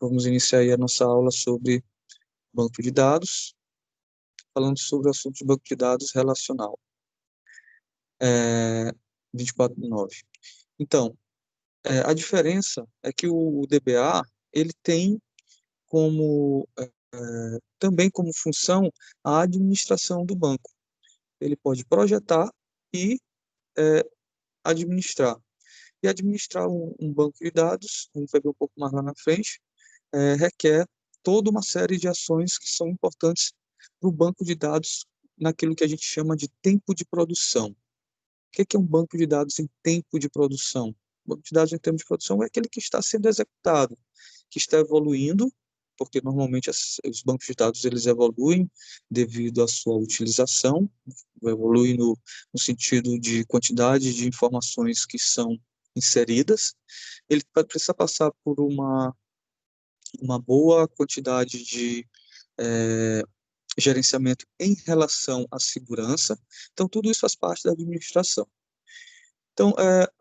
Vamos iniciar aí a nossa aula sobre banco de dados, falando sobre o assunto de banco de dados relacional, é, 24/9. Então, a diferença é que o DBA, ele tem como, também como função a administração do banco. Ele pode projetar e é, administrar. E administrar um banco de dados, a gente vai ver um pouco mais lá na frente, requer toda uma série de ações que são importantes para o banco de dados naquilo que a gente chama de tempo de produção. O que é um banco de dados em tempo de produção? O banco de dados em tempo de produção é aquele que está sendo executado, que está evoluindo, porque normalmente os bancos de dados eles evoluem devido à sua utilização, evoluem no sentido de quantidade de informações que são inseridas. Ele precisa passar por uma boa quantidade de é, gerenciamento em relação à segurança. Então, tudo isso faz parte da administração. Então,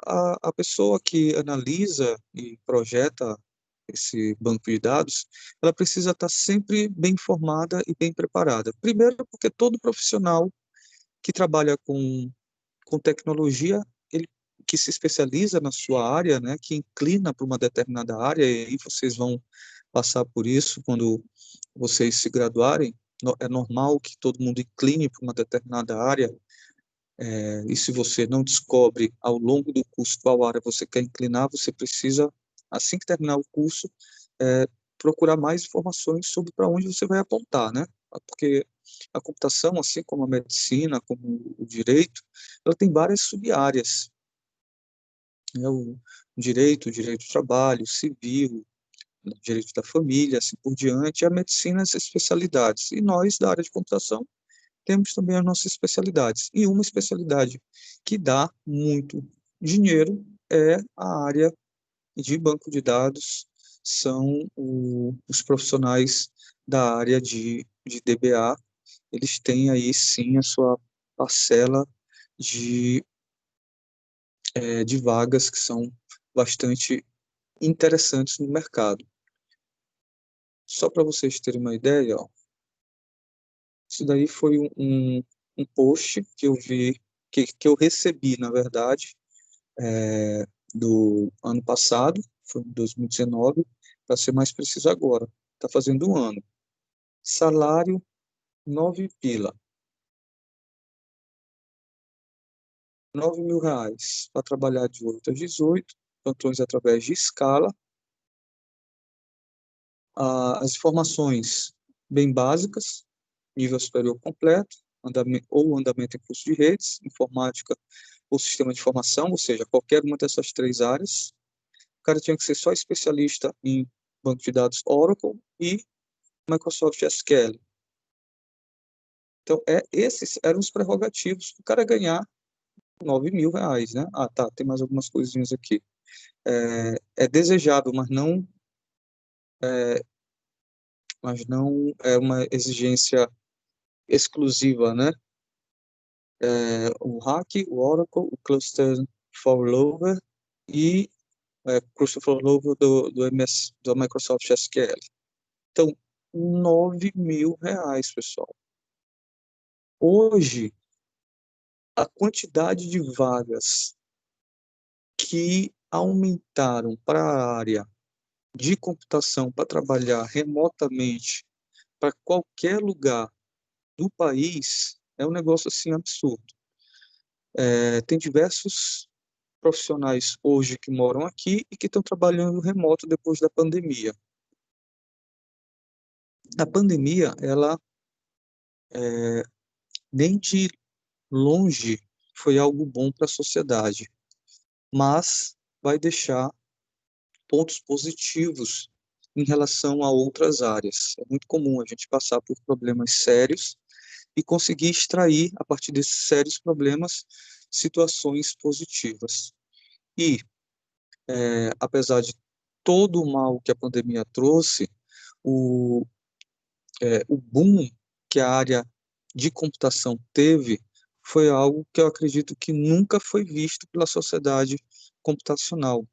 a pessoa que analisa e projeta esse banco de dados, ela precisa estar sempre bem informada e bem preparada. Primeiro, porque todo profissional que trabalha com tecnologia, ele que se especializa na sua área, né, que inclina para uma determinada área, e aí vocês vão passar por isso quando vocês se graduarem. É normal que todo mundo incline para uma determinada área, e se você não descobre ao longo do curso qual área você quer inclinar, você precisa, assim que terminar o curso, é, procurar mais informações sobre para onde você vai apontar, né? Porque a computação, assim como a medicina, como o direito, ela tem várias sub-áreas, né? O direito do trabalho, civil, direito da família, assim por diante, e a medicina, as especialidades. E nós, da área de computação, temos também as nossas especialidades. E uma especialidade que dá muito dinheiro é a área de banco de dados, são os profissionais da área de DBA, eles têm aí sim a sua parcela de, de vagas que são bastante interessantes no mercado. Só para vocês terem uma ideia, ó, isso daí foi um post que eu vi, que eu recebi, na verdade, do ano passado, foi 2019, para ser mais preciso agora. Está fazendo um ano. Salário 9 pila, 9.000 reais para trabalhar de 8 às 18, plantões através de escala. As informações bem básicas, nível superior completo, andamento em curso de redes, informática ou sistema de informação, ou seja, qualquer uma dessas três áreas. O cara tinha que ser só especialista em banco de dados Oracle e Microsoft SQL. Então, esses eram os prerrogativos para o cara ganhar 9.000 reais, né? Ah, tá, tem mais algumas coisinhas aqui. É desejável, mas não é uma exigência exclusiva, né? O RAC, o Oracle, o Cluster Failover e Cluster Failover do Microsoft SQL. Então, 9.000 reais, pessoal. Hoje, a quantidade de vagas que aumentaram para a área de computação para trabalhar remotamente para qualquer lugar do país é um negócio assim absurdo. Tem diversos profissionais hoje que moram aqui e que estão trabalhando remoto depois da pandemia. A pandemia, ela nem de longe foi algo bom para a sociedade, mas vai deixar pontos positivos em relação a outras áreas. É muito comum a gente passar por problemas sérios e conseguir extrair, a partir desses sérios problemas, situações positivas. E, apesar de todo o mal que a pandemia trouxe, o, o boom que a área de computação teve foi algo que eu acredito que nunca foi visto pela sociedade computacional.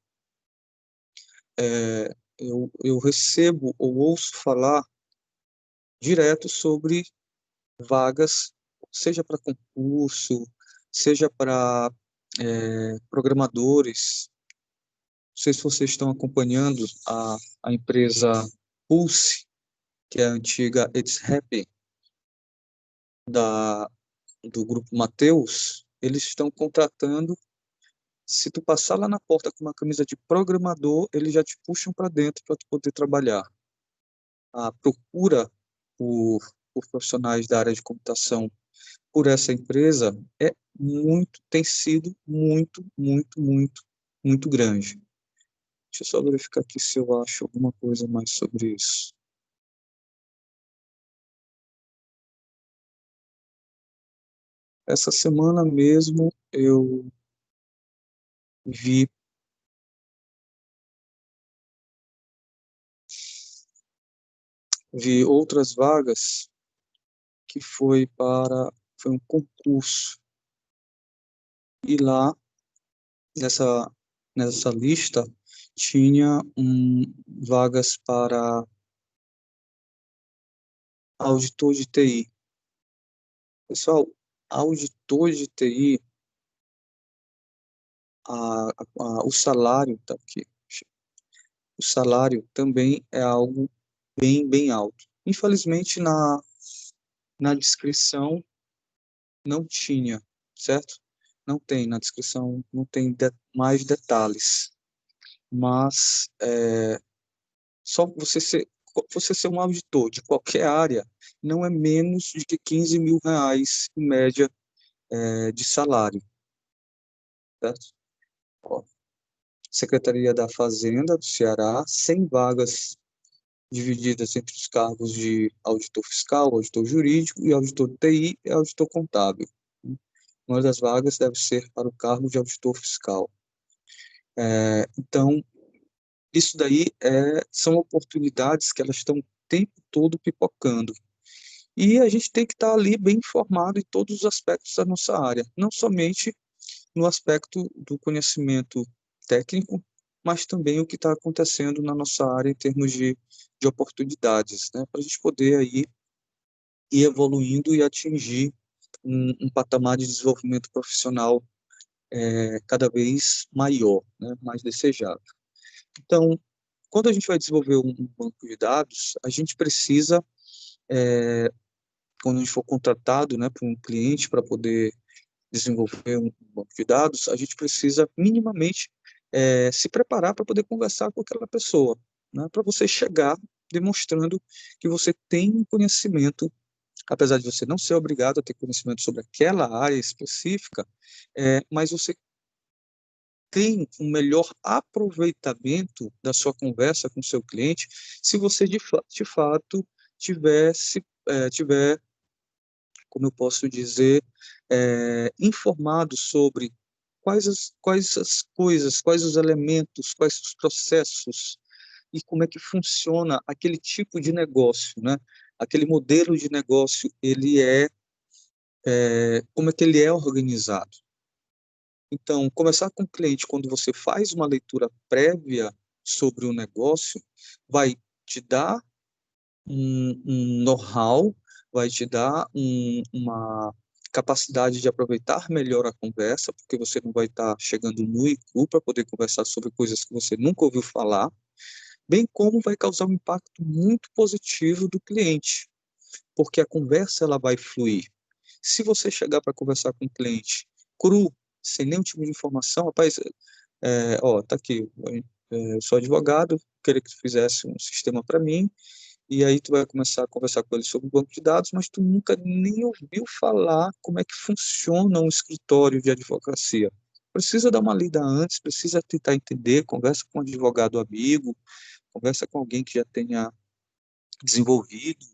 eu recebo ou ouço falar direto sobre vagas, seja para concurso, seja para programadores. Não sei se vocês estão acompanhando a empresa Pulse, que é a antiga It's Happy, do grupo Mateus. Eles estão contratando. Se tu passar lá na porta com uma camisa de programador, eles já te puxam para dentro para tu poder trabalhar. A procura por, por profissionais da área de computação por essa empresa tem sido muito grande. Deixa eu só verificar aqui se eu acho alguma coisa mais sobre isso. Essa semana mesmo eu vi outras vagas que foi um concurso, e lá nessa lista tinha vagas para auditor de TI. Pessoal, auditor de TI, o salário tá aqui. O salário também é algo bem alto. Infelizmente, na descrição não tinha, certo? Não tem, na descrição não tem mais detalhes. Mas só você ser um auditor de qualquer área não é menos de 15 mil reais em média de salário, certo? Ó, Secretaria da Fazenda do Ceará, 100 vagas divididas entre os cargos de auditor fiscal, auditor jurídico e auditor de TI e auditor contábil. Uma das vagas deve ser para o cargo de auditor fiscal. Então, isso daí são oportunidades que elas estão o tempo todo pipocando. E a gente tem que estar ali bem informado em todos os aspectos da nossa área, não somente no aspecto do conhecimento técnico, mas também o que está acontecendo na nossa área em termos de oportunidades, né, para a gente poder aí ir evoluindo e atingir um patamar de desenvolvimento profissional cada vez maior, né, mais desejável. Então, quando a gente vai desenvolver um banco de dados, a gente precisa, quando a gente for contratado, né, por um cliente para poder desenvolver um banco de dados, a gente precisa minimamente se preparar para poder conversar com aquela pessoa, né, para você chegar demonstrando que você tem um conhecimento, apesar de você não ser obrigado a ter conhecimento sobre aquela área específica, mas você tem um melhor aproveitamento da sua conversa com o seu cliente se você de fato tiver, como eu posso dizer, informado sobre quais as coisas, quais os elementos, quais os processos e como é que funciona aquele tipo de negócio, né? Aquele modelo de negócio, como é que ele é organizado. Então, começar com o cliente quando você faz uma leitura prévia sobre o negócio vai te dar um know-how, vai te dar uma capacidade de aproveitar melhor a conversa, porque você não vai estar chegando nu e cru para poder conversar sobre coisas que você nunca ouviu falar, bem como vai causar um impacto muito positivo do cliente, porque a conversa ela vai fluir. Se você chegar para conversar com o cliente cru, sem nenhum tipo de informação, rapaz, tá aqui, eu sou advogado, queria que tu fizesse um sistema para mim, e aí tu vai começar a conversar com ele sobre o banco de dados, mas tu nunca nem ouviu falar como é que funciona um escritório de advocacia. Precisa dar uma lida antes, precisa tentar entender, conversa com um advogado amigo, conversa com alguém que já tenha desenvolvido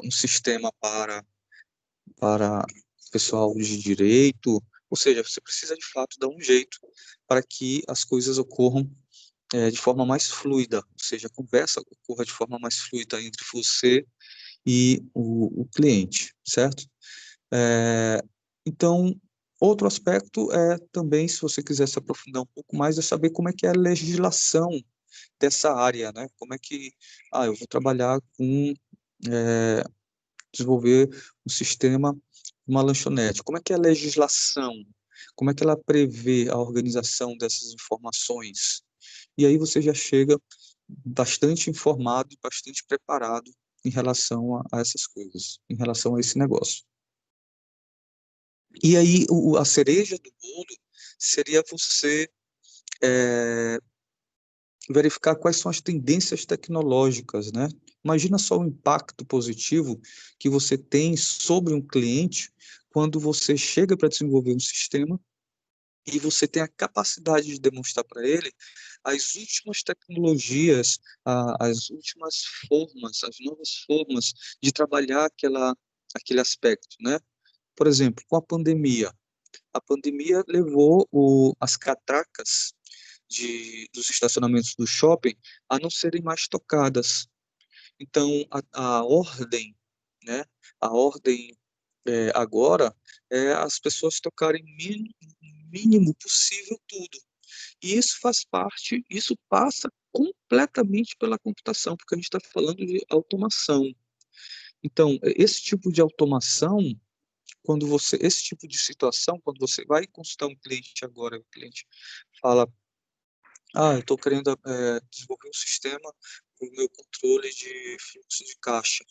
um sistema para pessoal de direito, ou seja, você precisa de fato dar um jeito para que as coisas ocorram de forma mais fluida, ou seja, a conversa ocorra de forma mais fluida entre você e o cliente, certo? É, então, outro aspecto é também, se você quiser se aprofundar um pouco mais, é saber como é que é a legislação dessa área, né? Como é que, eu vou trabalhar com, desenvolver um sistema, uma lanchonete. Como é que é a legislação? Como é que ela prevê a organização dessas informações? E aí você já chega bastante informado, bastante preparado em relação a essas coisas, em relação a esse negócio. E aí a cereja do bolo seria você verificar quais são as tendências tecnológicas, né? Imagina só o impacto positivo que você tem sobre um cliente quando você chega para desenvolver um sistema e você tem a capacidade de demonstrar para ele as últimas tecnologias, as últimas formas, as novas formas de trabalhar aquele aspecto, né? Por exemplo, com a pandemia levou as catracas dos estacionamentos do shopping a não serem mais tocadas. Então, a ordem, né? A ordem agora é as pessoas tocarem mínimo possível tudo. E isso faz parte, isso passa completamente pela computação, porque a gente está falando de automação. Então, esse tipo de automação, esse tipo de situação, quando você vai consultar um cliente agora, o cliente fala, eu estou querendo desenvolver um sistema para o meu controle de fluxo de caixa.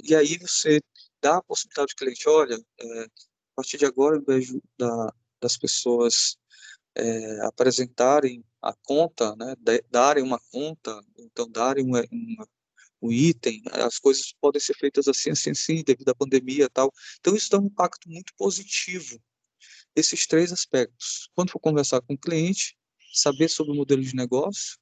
E aí você dá a possibilidade ao cliente, olha, a partir de agora, ao invés das pessoas apresentarem a conta, né, darem uma conta, então darem um item, as coisas podem ser feitas assim, assim, assim, devido à pandemia e tal. Então, isso dá um impacto muito positivo, esses três aspectos. Quando for conversar com o cliente, saber sobre o modelo de negócio,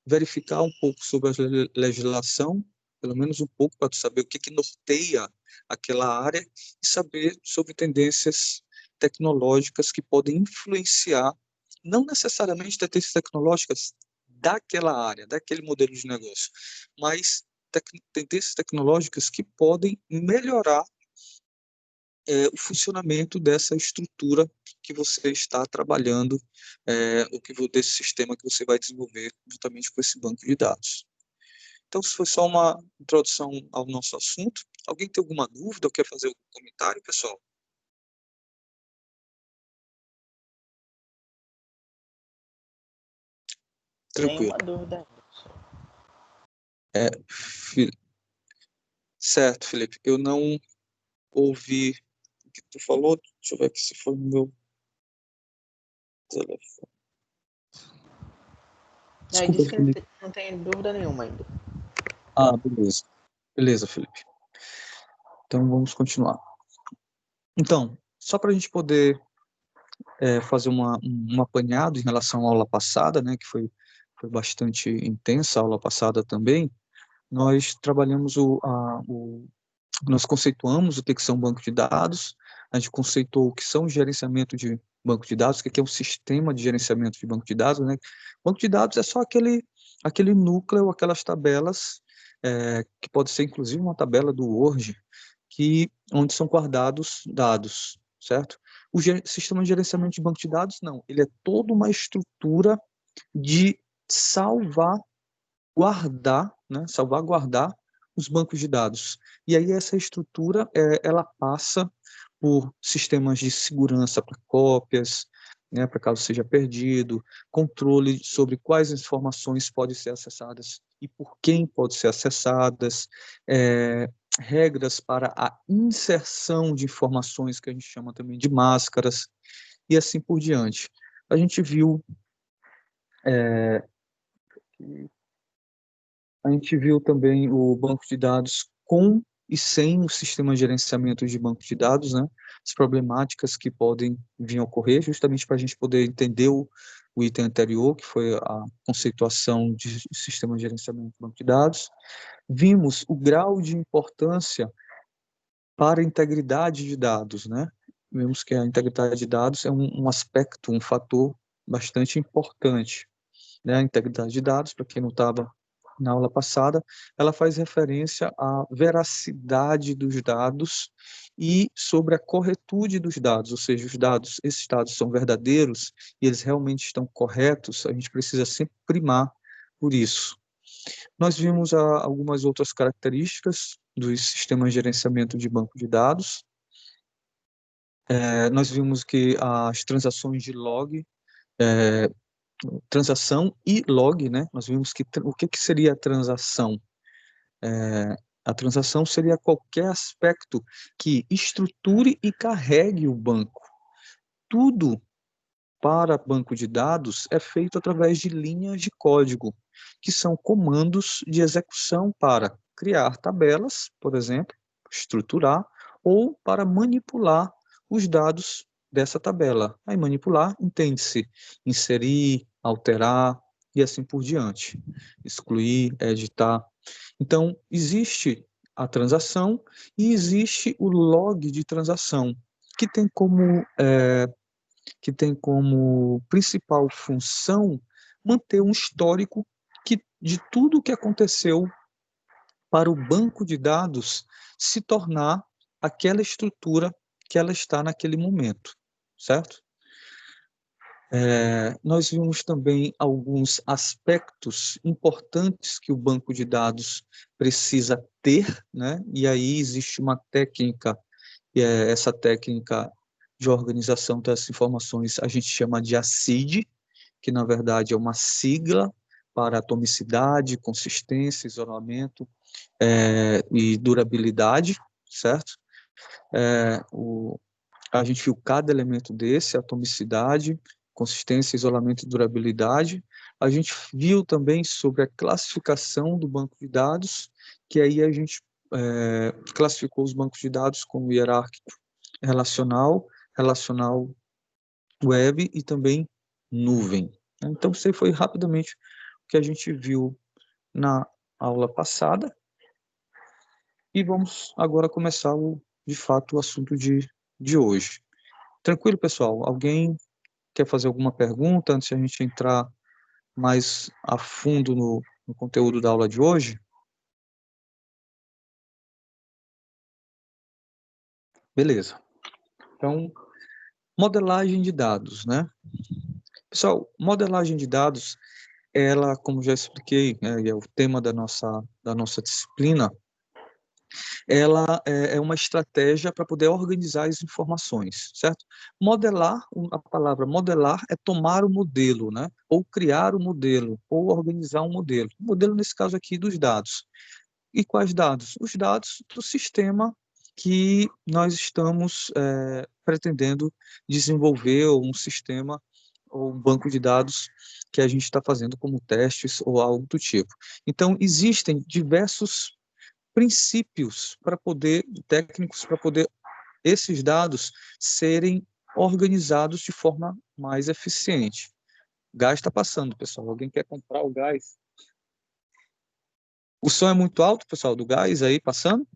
verificar um pouco sobre a legislação, pelo menos um pouco, para saber o que norteia aquela área, e saber sobre tendências tecnológicas que podem influenciar, não necessariamente tendências tecnológicas daquela área, daquele modelo de negócio, mas tendências tecnológicas que podem melhorar o funcionamento dessa estrutura que você está trabalhando, desse sistema que você vai desenvolver juntamente com esse banco de dados. Então, isso foi só uma introdução ao nosso assunto. Alguém tem alguma dúvida ou quer fazer algum comentário, pessoal? Nenhuma Tranquilo. dúvida. É, certo, Felipe. Eu não ouvi o que tu falou. Deixa eu ver aqui se foi no meu telefone. Ele Desculpa, disse que Felipe. não tem dúvida nenhuma ainda. Beleza. Beleza, Felipe. Então, vamos continuar. Então, só para a gente poder fazer um apanhado em relação à aula passada, né, que foi bastante intensa a aula passada também. Nós trabalhamos nós conceituamos o que são banco de dados, a gente conceitou o que são gerenciamento de banco de dados, o que é um sistema de gerenciamento de banco de dados, né? Banco de dados é só aquele núcleo, aquelas tabelas, que pode ser inclusive uma tabela do Word, onde são guardados dados, certo? O sistema de gerenciamento de banco de dados, não, ele é toda uma estrutura de salvar, guardar, né, salvaguardar os bancos de dados. E aí essa estrutura, ela passa por sistemas de segurança para cópias, né, para caso seja perdido, controle sobre quais informações podem ser acessadas e por quem podem ser acessadas, regras para a inserção de informações, que a gente chama também de máscaras, e assim por diante. A gente viu também o banco de dados com e sem o sistema de gerenciamento de banco de dados, né? As problemáticas que podem vir a ocorrer, justamente para a gente poder entender o item anterior, que foi a conceituação de sistema de gerenciamento de banco de dados. Vimos o grau de importância para a integridade de dados, né? Vimos que a integridade de dados é um aspecto, um fator bastante importante, né? A integridade de dados, para quem não estava na aula passada, ela faz referência à veracidade dos dados e sobre a corretude dos dados, ou seja, esses dados são verdadeiros e eles realmente estão corretos, a gente precisa sempre primar por isso. Nós vimos algumas outras características dos sistemas de gerenciamento de banco de dados. Nós vimos que as transações de log, transação e log, né? Nós vimos que o que seria a transação? A transação seria qualquer aspecto que estruture e carregue o banco. Tudo para banco de dados é feito através de linhas de código, que são comandos de execução para criar tabelas, por exemplo, estruturar, ou para manipular os dados dessa tabela. Aí manipular entende-se inserir, alterar e assim por diante. Excluir, editar. Então, existe a transação e existe o log de transação, que tem como principal função manter um histórico de tudo o que aconteceu para o banco de dados se tornar aquela estrutura que ela está naquele momento, certo? Nós vimos também alguns aspectos importantes que o banco de dados precisa ter, né? E aí existe uma técnica, e essa técnica de organização das informações a gente chama de ACID, que na verdade é uma sigla para atomicidade, consistência, isolamento e durabilidade, certo? A gente viu cada elemento desse, atomicidade, consistência, isolamento e durabilidade. A gente viu também sobre a classificação do banco de dados, que aí a gente classificou os bancos de dados como hierárquico relacional, relacional web e também nuvem. Então, isso aí foi rapidamente o que a gente viu na aula passada. E vamos agora começar, de fato, o assunto de hoje. Tranquilo, pessoal? Alguém quer fazer alguma pergunta antes de a gente entrar mais a fundo no conteúdo da aula de hoje? Beleza. Então, modelagem de dados, né? Pessoal, modelagem de dados, ela, como já expliquei, é o tema da nossa disciplina, ela é uma estratégia para poder organizar as informações, certo? Modelar, a palavra modelar é tomar o modelo, né? Ou criar o modelo, ou organizar um modelo. O modelo, nesse caso aqui, dos dados. E quais dados? Os dados do sistema que nós estamos pretendendo desenvolver, ou um sistema, ou um banco de dados que a gente está fazendo como testes ou algo do tipo. Então, existem diversos princípios técnicos para poder esses dados serem organizados de forma mais eficiente. O gás está passando, pessoal. Alguém quer comprar o gás? O som é muito alto, pessoal, do gás aí passando?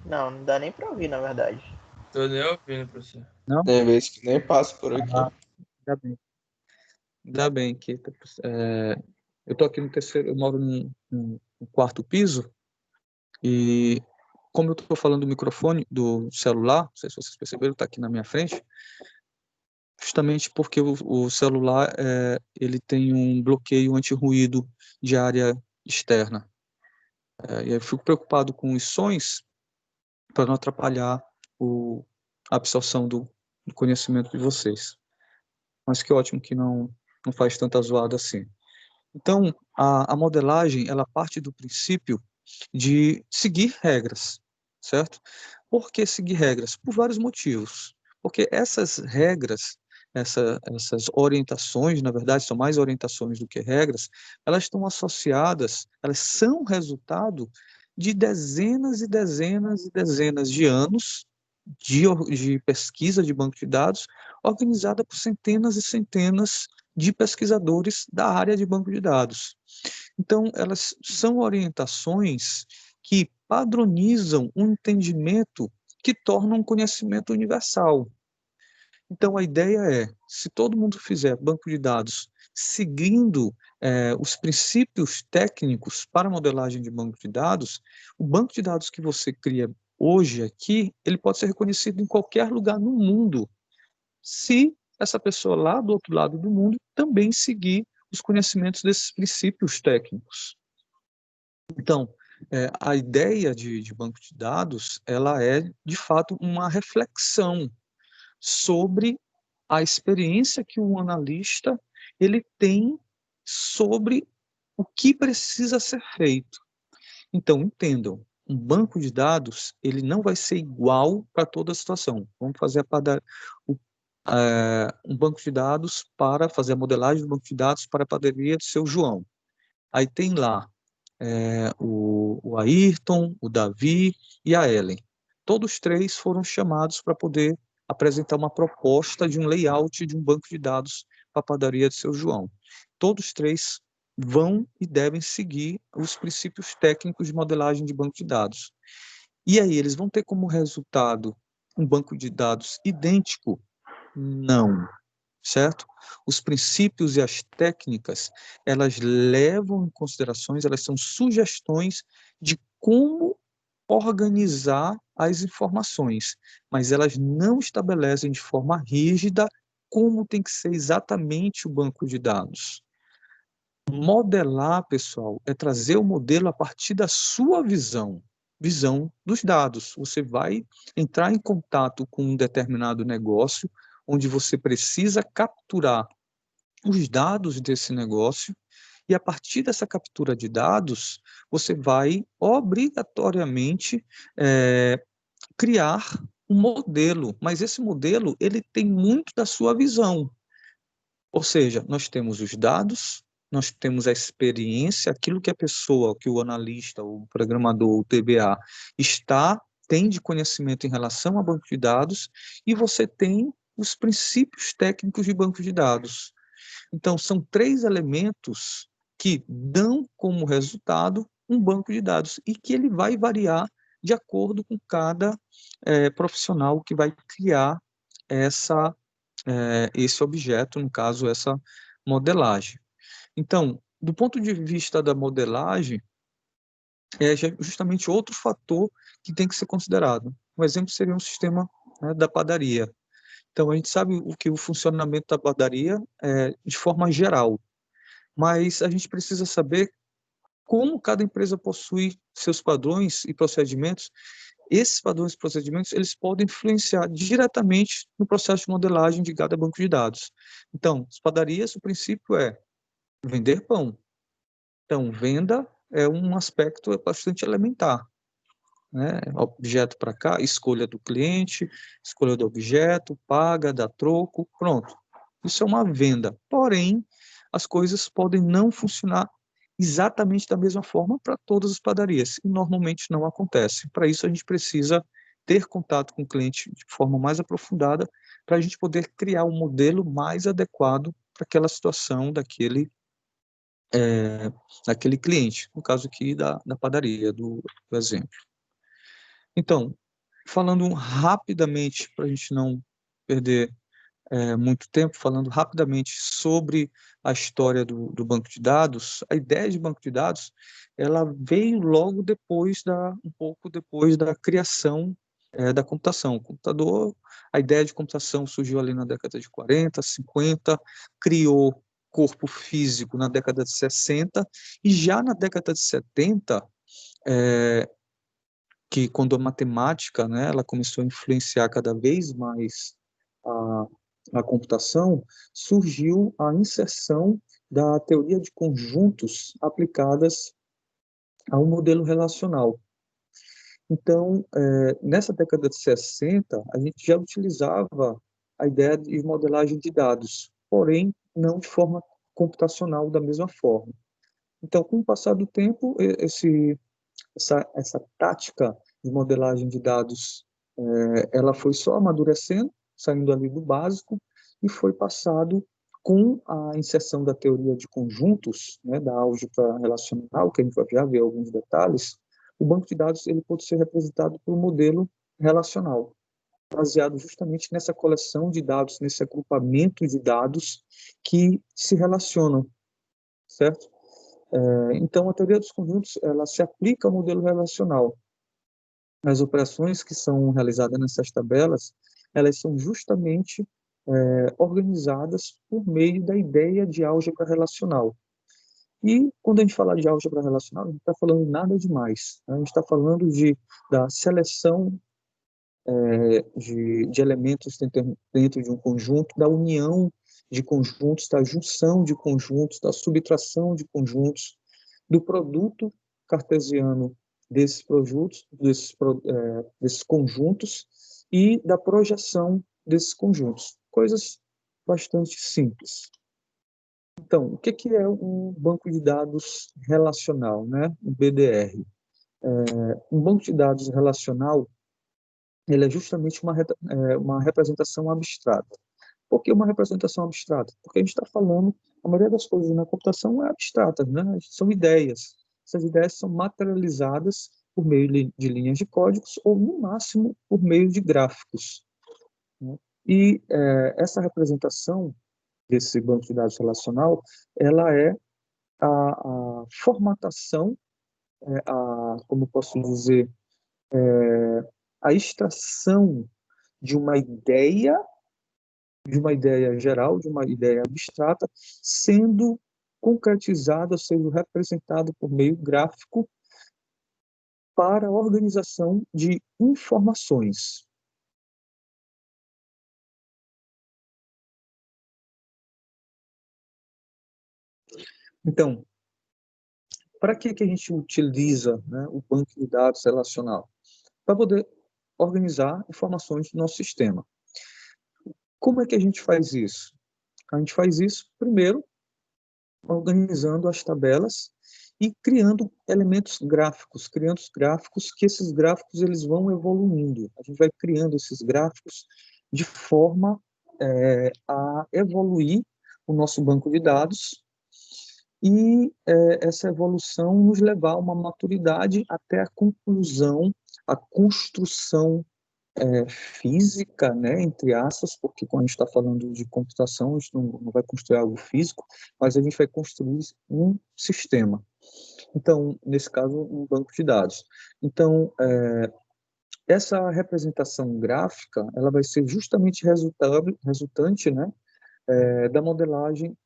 Não dá nem pra ouvir, na verdade. Tô nem ouvindo, professor. Não? Tem vezes que nem passo por aqui. Ainda bem. Ainda bem que eu estou aqui no terceiro, eu moro no quarto piso, e como eu estou falando do microfone do celular, não sei se vocês perceberam, está aqui na minha frente, justamente porque o celular ele tem um bloqueio anti-ruído de área externa. E aí eu fico preocupado com os sons para não atrapalhar a absorção do conhecimento de vocês. Mas que ótimo que não faz tanta zoada assim. Então, a modelagem, ela parte do princípio de seguir regras, certo? Por que seguir regras? Por vários motivos. Porque essas regras, essas orientações, na verdade, são mais orientações do que regras, elas estão associadas, elas são resultado de dezenas e dezenas e dezenas de anos de pesquisa de banco de dados, organizada por centenas e centenas de pesquisadores da área de banco de dados. Então, elas são orientações que padronizam um entendimento que torna um conhecimento universal. Então, a ideia é, se todo mundo fizer banco de dados seguindo os princípios técnicos para modelagem de banco de dados, o banco de dados que você cria hoje aqui, ele pode ser reconhecido em qualquer lugar no mundo, se essa pessoa lá do outro lado do mundo também seguir os conhecimentos desses princípios técnicos. Então, a ideia de banco de dados, ela é, de fato, uma reflexão sobre a experiência que o analista ele tem sobre o que precisa ser feito. Então, entendam, um banco de dados ele não vai ser igual para toda a situação. Vamos fazer um banco de dados para fazer a modelagem do banco de dados para a padaria do seu João. Aí tem lá o Ayrton, o Davi e a Ellen. Todos três foram chamados para poder apresentar uma proposta de um layout de um banco de dados para a padaria do seu João. Todos três vão e devem seguir os princípios técnicos de modelagem de banco de dados. E aí, eles vão ter como resultado um banco de dados idêntico? Não, certo? Os princípios e as técnicas, elas levam em considerações, elas são sugestões de como organizar as informações, mas elas não estabelecem de forma rígida como tem que ser exatamente o banco de dados. Modelar, pessoal, é trazer o modelo a partir da sua visão dos dados. Você vai entrar em contato com um determinado negócio, onde você precisa capturar os dados desse negócio, e a partir dessa captura de dados, você vai obrigatoriamente criar um modelo, mas esse modelo ele tem muito da sua visão. Ou seja, nós temos os dados, nós temos a experiência, aquilo que a pessoa, que o analista, o programador, o DBA tem de conhecimento em relação a banco de dados, e você tem os princípios técnicos de banco de dados. Então, são 3 elementos que dão como resultado um banco de dados e que ele vai variar de acordo com cada profissional que vai criar esse objeto, no caso, essa modelagem. Então, do ponto de vista da modelagem, é justamente outro fator que tem que ser considerado. Um exemplo seria um sistema da padaria. Então, a gente sabe o funcionamento da padaria de forma geral, mas a gente precisa saber como cada empresa possui seus padrões e procedimentos. Esses padrões e procedimentos, eles podem influenciar diretamente no processo de modelagem de cada banco de dados. Então, as padarias, o princípio é vender pão. Então, venda é um aspecto bastante elementar, né? Objeto para cá, escolha do cliente, escolha do objeto, paga, dá troco, pronto. Isso é uma venda. Porém, as coisas podem não funcionar exatamente da mesma forma para todas as padarias, e normalmente não acontece. Para isso, a gente precisa ter contato com o cliente de forma mais aprofundada, para a gente poder criar um modelo mais adequado para aquela situação daquele cliente, no caso aqui da padaria, do exemplo. Então, falando rapidamente, para a gente não perder muito tempo, falando rapidamente sobre a história do banco de dados, a ideia de banco de dados, ela veio logo um pouco depois da criação da computação. O computador, a ideia de computação surgiu ali na década de 40, 50, criou corpo físico na década de 60, e já na década de 70, que quando a matemática, né, ela começou a influenciar cada vez mais a computação, surgiu a inserção da teoria de conjuntos aplicadas ao modelo relacional. Então, nessa década de 60, a gente já utilizava a ideia de modelagem de dados, porém não de forma computacional da mesma forma. Então, com o passar do tempo, essa tática de modelagem de dados, ela foi só amadurecendo, saindo ali do básico, e foi passado com a inserção da teoria de conjuntos, né, da álgebra relacional, que a gente vai já ver alguns detalhes. O banco de dados ele pode ser representado por um modelo relacional, baseado justamente nessa coleção de dados, nesse agrupamento de dados que se relacionam, certo? Então, a teoria dos conjuntos ela se aplica ao modelo relacional. As operações que são realizadas nessas tabelas, elas são justamente organizadas por meio da ideia de álgebra relacional. E quando a gente fala de álgebra relacional, a gente está falando nada demais. A gente está falando da seleção de elementos dentro de um conjunto, da união de conjuntos, da junção de conjuntos, da subtração de conjuntos, do produto cartesiano desses conjuntos e da projeção desses conjuntos. Coisas bastante simples. Então, o que é um banco de dados relacional, né? Um BDR. Um banco de dados relacional, ele é justamente uma representação abstrata. Por que uma representação abstrata? Porque a gente está falando, a maioria das coisas na computação é abstrata, né? São ideias. Essas ideias são materializadas por meio de linhas de códigos ou, no máximo, por meio de gráficos, né? E essa representação desse banco de dados relacional, ela é a formatação, como posso dizer, a extração de uma ideia geral, de uma ideia abstrata, sendo concretizada, sendo representada por meio gráfico para a organização de informações. Então, para que a gente utiliza, né, o banco de dados relacional? Para poder organizar informações do nosso sistema. Como é que a gente faz isso? A gente faz isso, primeiro, organizando as tabelas e criando elementos gráficos, que esses gráficos eles vão evoluindo. A gente vai criando esses gráficos de forma a evoluir o nosso banco de dados e essa evolução nos levar a uma maturidade até a conclusão, a construção física, né, entre aspas, porque quando a gente está falando de computação, a gente não vai construir algo físico, mas a gente vai construir um sistema. Então, nesse caso, um banco de dados. Então, essa representação gráfica, ela vai ser justamente resultante, né, da modelagem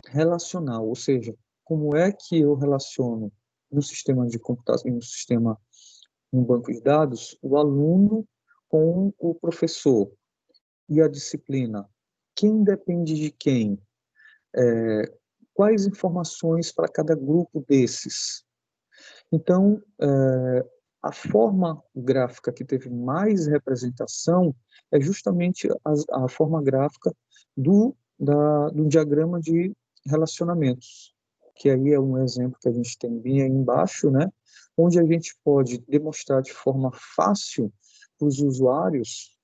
relacional, ou seja, como é que eu relaciono no sistema de computação, um banco de dados, o aluno com o professor e a disciplina. Quem depende de quem? Quais informações para cada grupo desses? Então, a forma gráfica que teve mais representação é justamente a forma gráfica do diagrama de relacionamentos, que aí é um exemplo que a gente tem bem aí embaixo, né? Onde a gente pode demonstrar de forma fácil para os usuários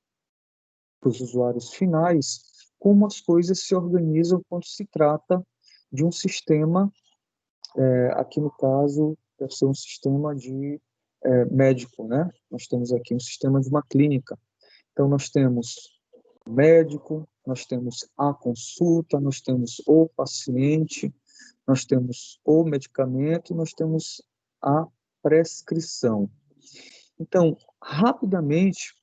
finais, como as coisas se organizam quando se trata de um sistema, aqui no caso, deve ser um sistema de médico, né? Nós temos aqui um sistema de uma clínica. Então, nós temos o médico, nós temos a consulta, nós temos o paciente, nós temos o medicamento, nós temos a prescrição. Então, rapidamente,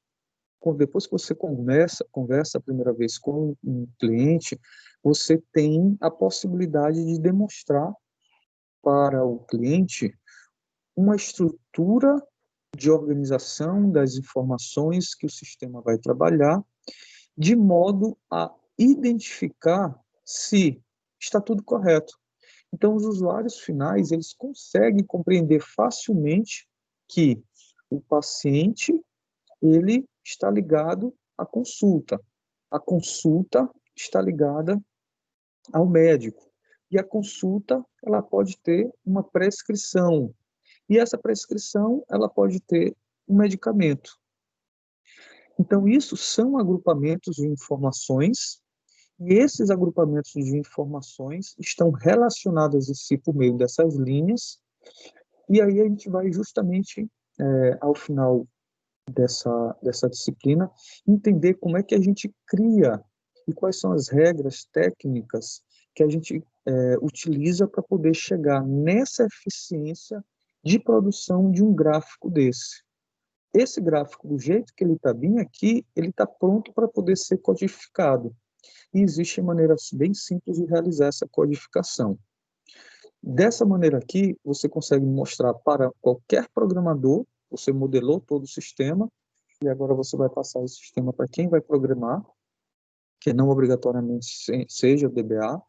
depois que você conversa a primeira vez com um cliente, você tem a possibilidade de demonstrar para o cliente uma estrutura de organização das informações que o sistema vai trabalhar, de modo a identificar se está tudo correto. Então, os usuários finais, eles conseguem compreender facilmente que o paciente, ele está ligado à consulta. A consulta está ligada ao médico. E a consulta, ela pode ter uma prescrição. E essa prescrição, ela pode ter um medicamento. Então, isso são agrupamentos de informações, e esses agrupamentos de informações estão relacionados em si por meio dessas linhas, e aí a gente vai justamente, ao final dessa disciplina, entender como é que a gente cria e quais são as regras técnicas que a gente utiliza para poder chegar nessa eficiência de produção de um gráfico desse. Esse gráfico, do jeito que ele está bem aqui, ele está pronto para poder ser codificado. e existe maneiras bem simples de realizar essa codificação. Dessa maneira aqui, você consegue mostrar para qualquer programador, você modelou todo o sistema, e agora você vai passar esse sistema para quem vai programar, que não obrigatoriamente seja o DBA,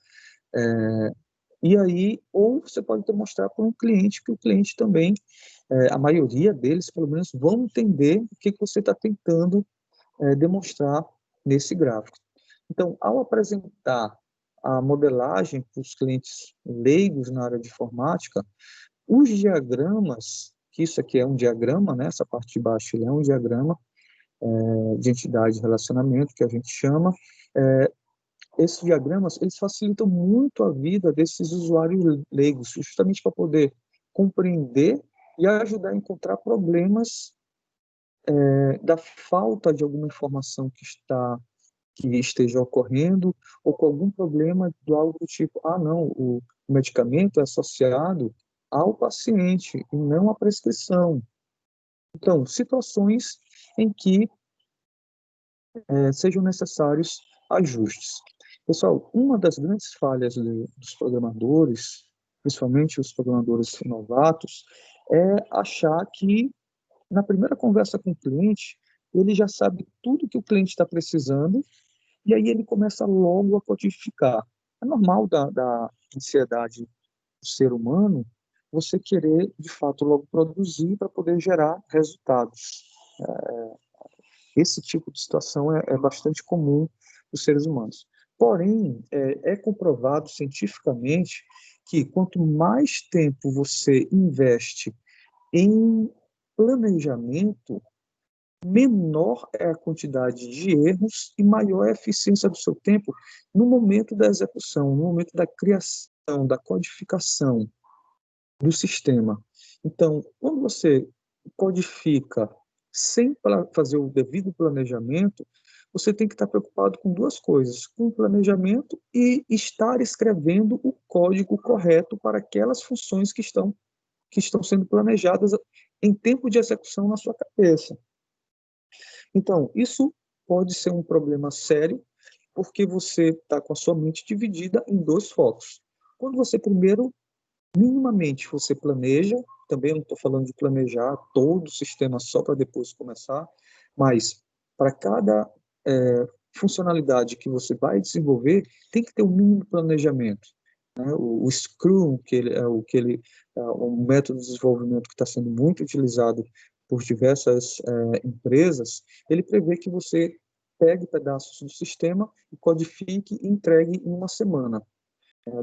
e aí, ou você pode mostrar para um cliente, que o cliente também, a maioria deles, pelo menos, vão entender o que você está tentando demonstrar nesse gráfico. Então, ao apresentar a modelagem para os clientes leigos na área de informática, os diagramas, que isso aqui é um diagrama, né, essa parte de baixo é um diagrama de entidade de relacionamento, que a gente chama, esses diagramas, eles facilitam muito a vida desses usuários leigos, justamente para poder compreender e ajudar a encontrar problemas da falta de alguma informação que esteja ocorrendo, ou com algum problema de algo do tipo, não, o medicamento é associado ao paciente e não à prescrição. Então, situações em que sejam necessários ajustes. Pessoal, uma das grandes falhas dos programadores, principalmente os programadores novatos, é achar que, na primeira conversa com o cliente, ele já sabe tudo que o cliente está precisando, e aí ele começa logo a codificar. É normal da ansiedade do ser humano você querer, de fato, logo produzir para poder gerar resultados. Esse tipo de situação é bastante comum dos seres humanos. Porém, é comprovado cientificamente que quanto mais tempo você investe em planejamento, menor é a quantidade de erros e maior é a eficiência do seu tempo no momento da execução, no momento da criação, da codificação do sistema. Então, quando você codifica sem fazer o devido planejamento, você tem que estar preocupado com duas coisas, com o planejamento e estar escrevendo o código correto para aquelas funções que estão sendo planejadas em tempo de execução na sua cabeça. Então, isso pode ser um problema sério, porque você está com a sua mente dividida em dois focos. Quando você primeiro, minimamente, você planeja, também não estou falando de planejar todo o sistema só para depois começar, mas para cada funcionalidade que você vai desenvolver, tem que ter um mínimo planejamento. Né? O Scrum, um método de desenvolvimento que está sendo muito utilizado por diversas empresas, ele prevê que você pegue pedaços do sistema e codifique e entregue em uma semana,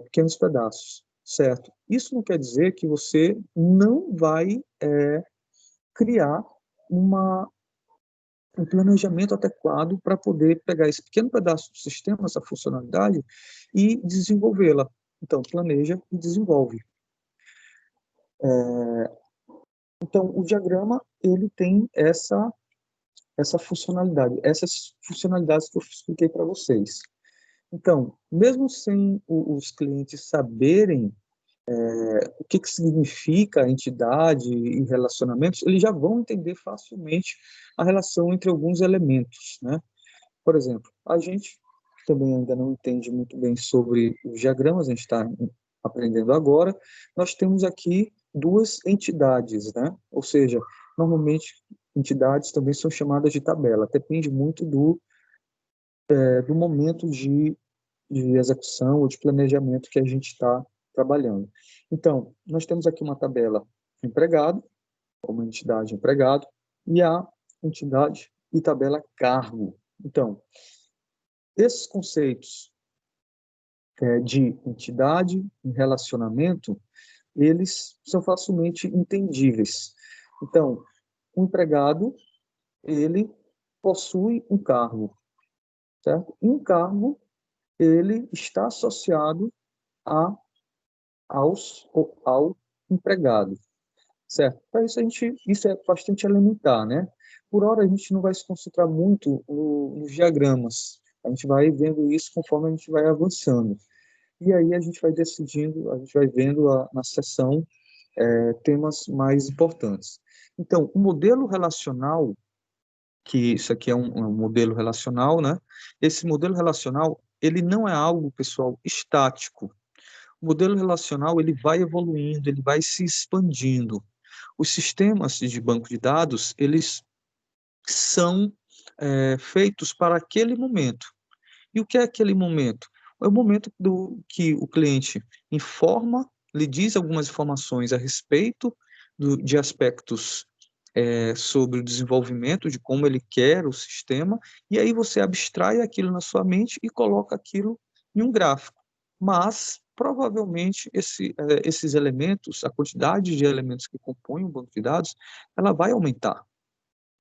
pequenos pedaços, certo? Isso não quer dizer que você não vai criar um planejamento adequado para poder pegar esse pequeno pedaço do sistema, essa funcionalidade, e desenvolvê-la. Então, planeja e desenvolve. Então, o diagrama, ele tem essa funcionalidade, essas funcionalidades que eu expliquei para vocês. Então, mesmo sem os clientes saberem o que significa a entidade e relacionamentos, eles já vão entender facilmente a relação entre alguns elementos, né? Por exemplo, a gente também ainda não entende muito bem sobre os diagramas, a gente está aprendendo agora. Nós temos aqui duas entidades, né? Ou seja, normalmente entidades também são chamadas de tabela, depende muito do momento de execução ou de planejamento que a gente está trabalhando. Então, nós temos aqui uma tabela empregado, uma entidade empregado, e a entidade e tabela cargo. Então, esses conceitos de entidade e relacionamento, eles são facilmente entendíveis. Então, o empregado, ele possui um cargo, certo? E um cargo, ele está associado ao empregado, certo? Para isso, isso é bastante elementar, né? Por hora, a gente não vai se concentrar muito nos diagramas. A gente vai vendo isso conforme a gente vai avançando. E aí a gente vai decidindo, a gente vai vendo na sessão temas mais importantes. Então, o modelo relacional, que isso aqui é um modelo relacional, né? Esse modelo relacional, ele não é algo, pessoal, estático. O modelo relacional, ele vai evoluindo, ele vai se expandindo. Os sistemas de banco de dados, eles são feitos para aquele momento. E o que é aquele momento? É o momento que o cliente informa, lhe diz algumas informações a respeito de aspectos sobre o desenvolvimento, de como ele quer o sistema, e aí você abstrai aquilo na sua mente e coloca aquilo em um gráfico. Mas, provavelmente, esses elementos, a quantidade de elementos que compõem o banco de dados, ela vai aumentar,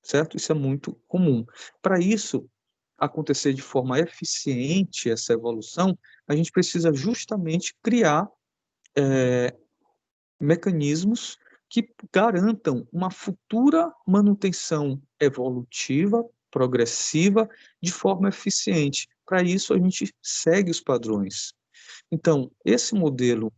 certo? Isso é muito comum. Para isso acontecer de forma eficiente, essa evolução, a gente precisa justamente criar mecanismos que garantam uma futura manutenção evolutiva, progressiva, de forma eficiente. Para isso, a gente segue os padrões. Então, esse modelo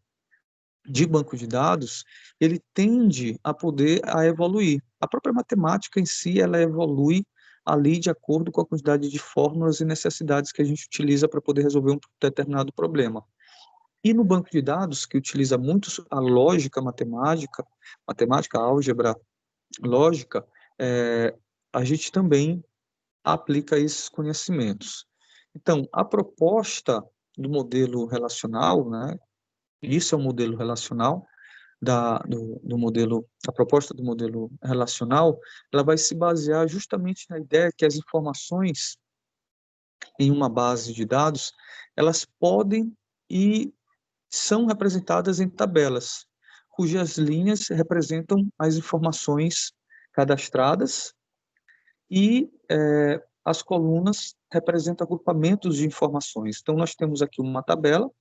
de banco de dados, ele tende a evoluir. A própria matemática em si, ela evolui ali de acordo com a quantidade de fórmulas e necessidades que a gente utiliza para poder resolver um determinado problema. E no banco de dados, que utiliza muito a lógica matemática, álgebra, lógica, a gente também aplica esses conhecimentos. Então, a proposta do modelo relacional, né, isso é o modelo relacional, do modelo, a proposta do modelo relacional, ela vai se basear justamente na ideia que as informações em uma base de dados, elas podem e são representadas em tabelas, cujas linhas representam as informações cadastradas e as colunas representam agrupamentos de informações. Então, nós temos aqui uma tabela,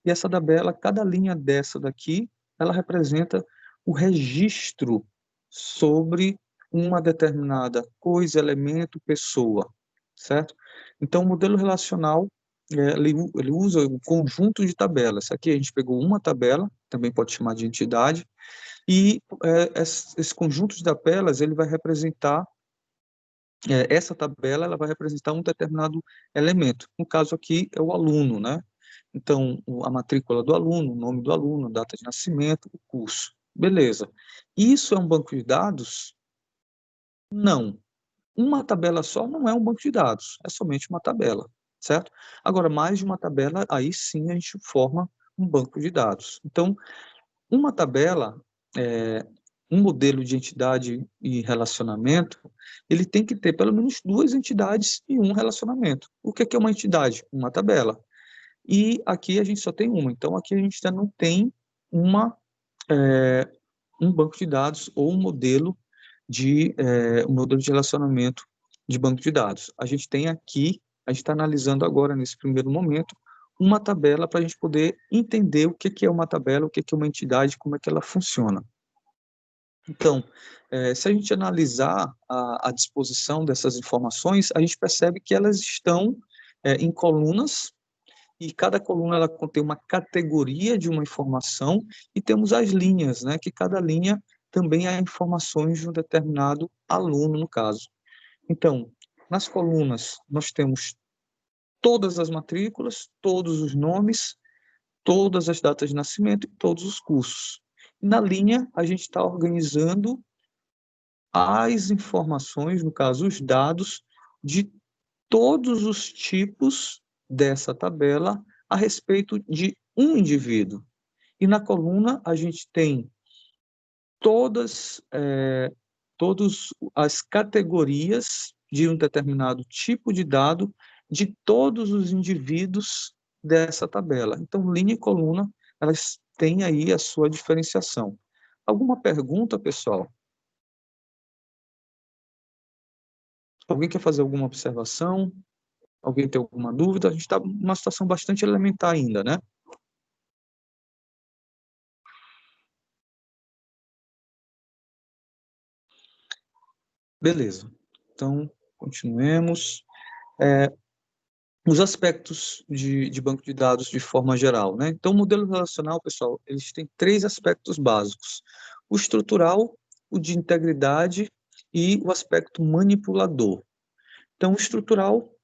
e essa tabela, cada linha dessa daqui, ela representa o registro sobre uma determinada coisa, elemento, pessoa, certo? Então, o modelo relacional, ele usa um conjunto de tabelas. Aqui a gente pegou uma tabela, também pode chamar de entidade, e esse conjunto de tabelas, ele vai representar, essa tabela, ela vai representar um determinado elemento. No caso aqui, é o aluno, né? Então, a matrícula do aluno, o nome do aluno, data de nascimento, o curso. Beleza. Isso é um banco de dados? Não. Uma tabela só não é um banco de dados, é somente uma tabela, certo? Agora, mais de uma tabela, aí sim a gente forma um banco de dados. Então, uma tabela, um modelo de entidade e relacionamento, ele tem que ter pelo menos duas entidades e um relacionamento. O que é uma entidade? Uma tabela. E aqui a gente só tem uma, então aqui a gente já não tem um banco de dados ou um modelo de relacionamento de banco de dados. A gente tem aqui, a gente está analisando agora, nesse primeiro momento, uma tabela para a gente poder entender o que é uma tabela, o que é uma entidade, como é que ela funciona. Então, se a gente analisar a disposição dessas informações, a gente percebe que elas estão em colunas, e cada coluna ela contém uma categoria de uma informação, e temos as linhas, né, que cada linha também há informações de um determinado aluno, no caso. Então, nas colunas, nós temos todas as matrículas, todos os nomes, todas as datas de nascimento e todos os cursos. E na linha, a gente está organizando as informações, no caso, os dados de todos os tipos dessa tabela a respeito de um indivíduo. E na coluna a gente tem todas as categorias de um determinado tipo de dado de todos os indivíduos dessa tabela. Então, linha e coluna, elas têm aí a sua diferenciação. Alguma pergunta, pessoal? Alguém quer fazer alguma observação? Alguém tem alguma dúvida? A gente está numa situação bastante elementar ainda, né? Beleza. Então, continuemos. Os aspectos de banco de dados de forma geral, né? Então, o modelo relacional, pessoal, eles têm três aspectos básicos: o estrutural, o de integridade e o aspecto manipulador. Então, o estrutural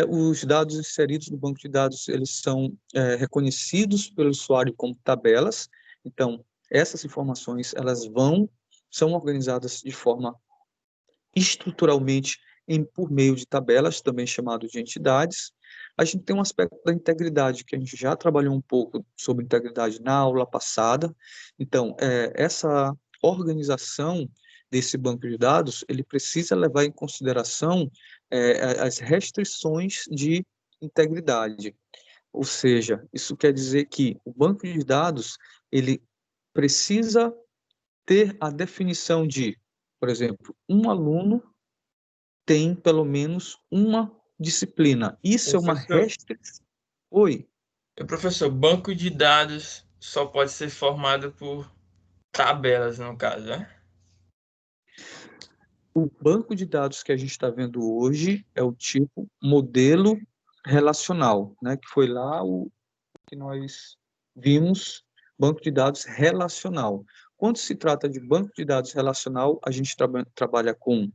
os dados inseridos no banco de dados, eles são reconhecidos pelo usuário como tabelas. Então, essas informações, são organizadas de forma estruturalmente por meio de tabelas, também chamado de entidades. A gente tem um aspecto da integridade, que a gente já trabalhou um pouco sobre integridade na aula passada. Então, essa organização desse banco de dados, ele precisa levar em consideração as restrições de integridade. Ou seja, isso quer dizer que o banco de dados, ele precisa ter a definição de, por exemplo, um aluno tem pelo menos uma disciplina. Isso é uma Professor, restrição. Oi. professor, banco de dados só pode ser formado por tabelas, no caso, né? O banco de dados que a gente está vendo hoje é o tipo modelo relacional, né? Que foi lá o que nós vimos, banco de dados relacional. Quando se trata de banco de dados relacional, a gente trabalha com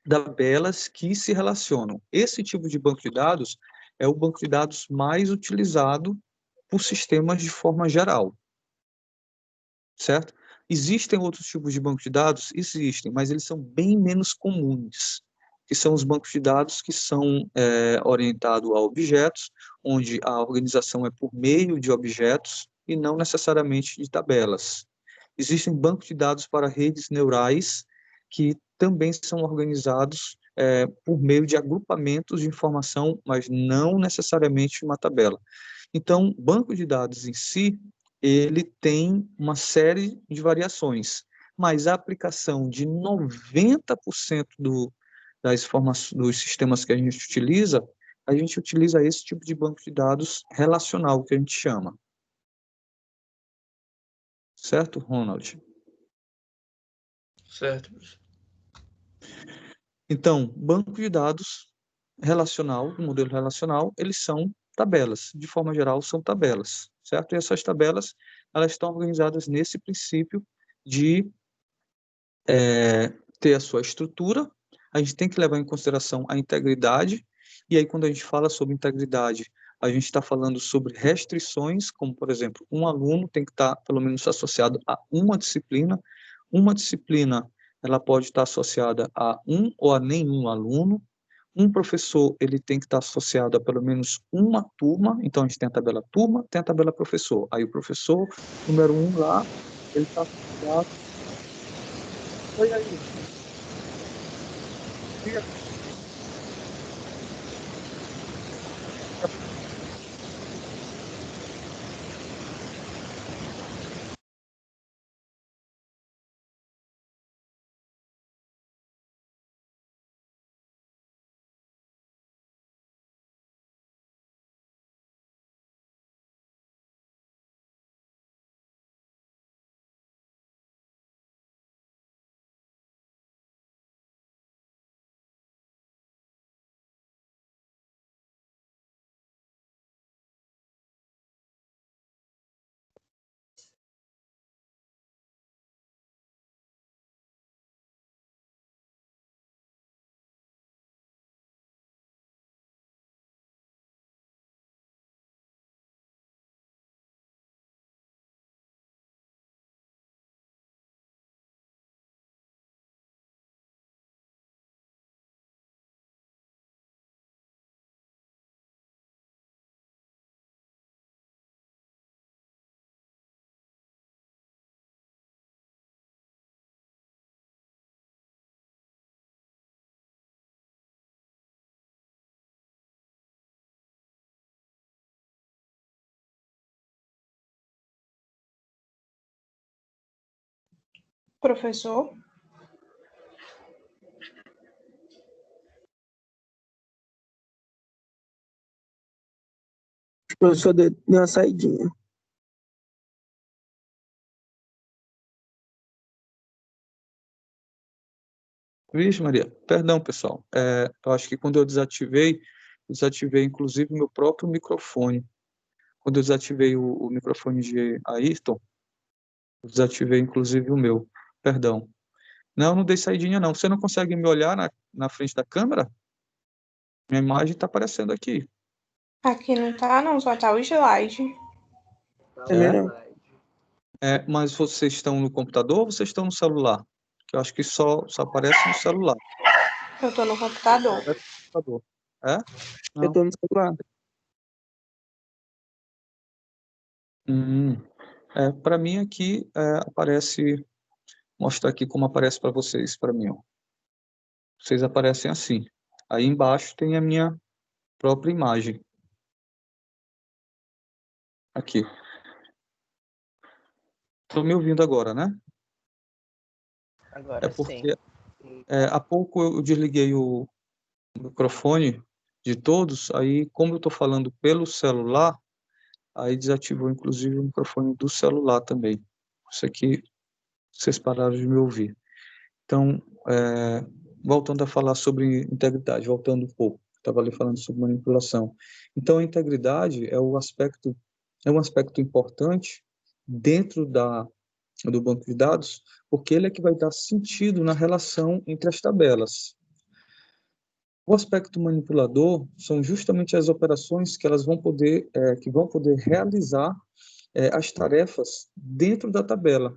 tabelas que se relacionam. Esse tipo de banco de dados é o banco de dados mais utilizado por sistemas de forma geral, certo? Existem outros tipos de banco de dados? Existem, mas eles são bem menos comuns, que são os bancos de dados que são orientados a objetos, onde a organização é por meio de objetos e não necessariamente de tabelas. Existem bancos de dados para redes neurais que também são organizados por meio de agrupamentos de informação, mas não necessariamente uma tabela. Então, banco de dados em si, ele tem uma série de variações, mas a aplicação de 90% das informações, dos sistemas que a gente utiliza esse tipo de banco de dados relacional, que a gente chama. Certo, Ronald? Certo, professor. Então, banco de dados relacional, modelo relacional, eles são tabelas. De forma geral, são tabelas, certo? E essas tabelas, elas estão organizadas nesse princípio de ter a sua estrutura. A gente tem que levar em consideração a integridade. E aí, quando a gente fala sobre integridade, a gente está falando sobre restrições, como, por exemplo, um aluno tem que estar, pelo menos, associado a uma disciplina. Uma disciplina, ela pode estar associada a um ou a nenhum aluno. Um professor, ele tem que estar associado a pelo menos uma turma. Então, a gente tem a tabela turma, tem a tabela professor. Aí, o professor, número 1 lá, ele está associado... Oi, aí. Professor, O professor deu uma saidinha. Vixe, Maria, perdão, pessoal. Eu acho que quando eu desativei inclusive o meu próprio microfone. Quando eu desativei o microfone de Ayrton, eu desativei inclusive o meu. Perdão. Não, não dei saidinha, não. Você não consegue me olhar na frente da câmera? Minha imagem está aparecendo aqui. Aqui não tá, não, só tá o slide. Também não. Mas vocês estão no computador ou vocês estão no celular? Que eu acho que só aparece no celular. Eu tô no computador. Aparece no computador. É? Eu Não. tô no celular. Para mim aqui aparece, mostrar aqui como aparece para vocês, para mim, ó. Vocês aparecem assim. Aí embaixo tem a minha própria imagem. Aqui. Estão me ouvindo agora, né? Agora sim. Porque há pouco eu desliguei o microfone de todos, aí como eu estou falando pelo celular, aí desativou inclusive o microfone do celular também. Isso aqui, vocês pararam de me ouvir. Então, voltando a falar sobre integridade, voltando um pouco, estava ali falando sobre manipulação. Então, a integridade é um aspecto importante dentro do banco de dados, porque ele é que vai dar sentido na relação entre as tabelas. O aspecto manipulador são justamente as operações que elas vão poder realizar as tarefas dentro da tabela,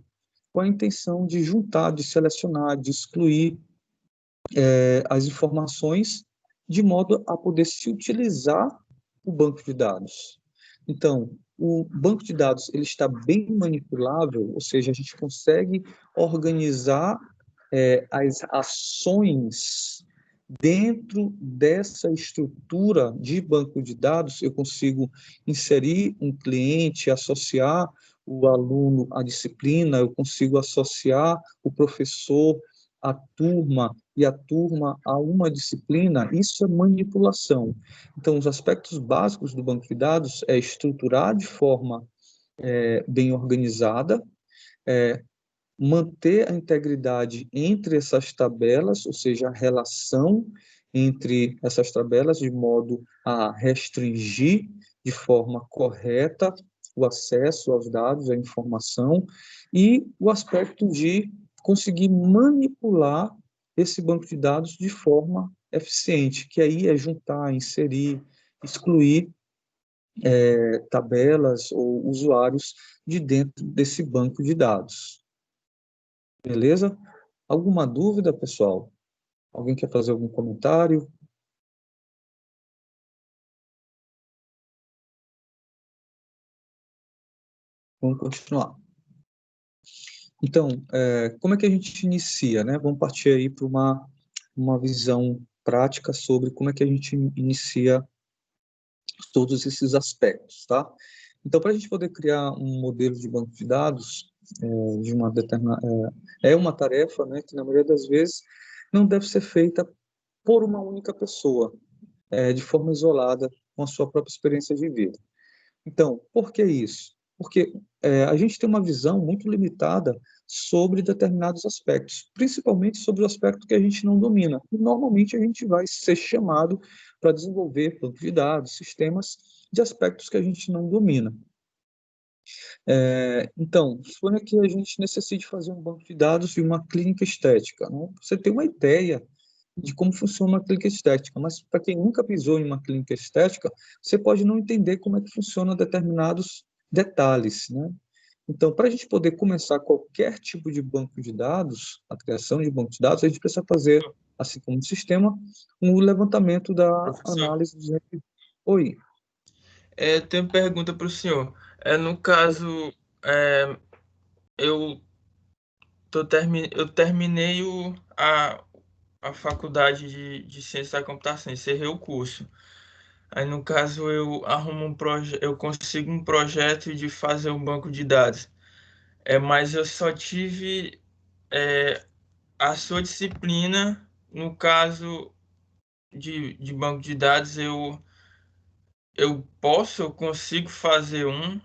com a intenção de juntar, de selecionar, de excluir as informações, de modo a poder se utilizar o banco de dados. Então, o banco de dados ele está bem manipulável, ou seja, a gente consegue organizar as ações dentro dessa estrutura de banco de dados. Eu consigo inserir um cliente, associar o aluno à disciplina, eu consigo associar o professor à turma e a turma a uma disciplina. Isso é manipulação. Então, os aspectos básicos do banco de dados é estruturar de forma bem organizada, manter a integridade entre essas tabelas, ou seja, a relação entre essas tabelas, de modo a restringir de forma correta o acesso aos dados, à informação, e o aspecto de conseguir manipular esse banco de dados de forma eficiente, que aí é juntar, inserir, excluir tabelas ou usuários de dentro desse banco de dados. Beleza? Alguma dúvida, pessoal? Alguém quer fazer algum comentário? Vamos continuar. Então, como é que a gente inicia, né? Vamos partir aí para uma visão prática sobre como é que a gente inicia todos esses aspectos, tá? Então, para a gente poder criar um modelo de banco de dados de uma determinada... É uma tarefa, né, que na maioria das vezes não deve ser feita por uma única pessoa, de forma isolada, com a sua própria experiência de vida. Então, por que isso? Porque a gente tem uma visão muito limitada sobre determinados aspectos, principalmente sobre o aspecto que a gente não domina. E, normalmente, a gente vai ser chamado para desenvolver bancos de dados, sistemas de aspectos que a gente não domina. Então, suponha que a gente necessite fazer um banco de dados de uma clínica estética, né? Você tem uma ideia de como funciona uma clínica estética, mas para quem nunca pisou em uma clínica estética, você pode não entender como é que funciona determinados detalhes, né? Então, para a gente poder começar qualquer tipo de banco de dados, a criação de banco de dados, a gente precisa fazer, assim como o sistema, um levantamento da Professor, análise dos... Oi. Tenho uma pergunta para o senhor. No caso, eu, eu terminei a faculdade de Ciência da Computação, encerrei o curso. Aí, no caso, eu arrumo eu consigo um projeto de fazer um banco de dados. Mas eu só tive a sua disciplina. No caso de banco de dados, eu consigo fazer um,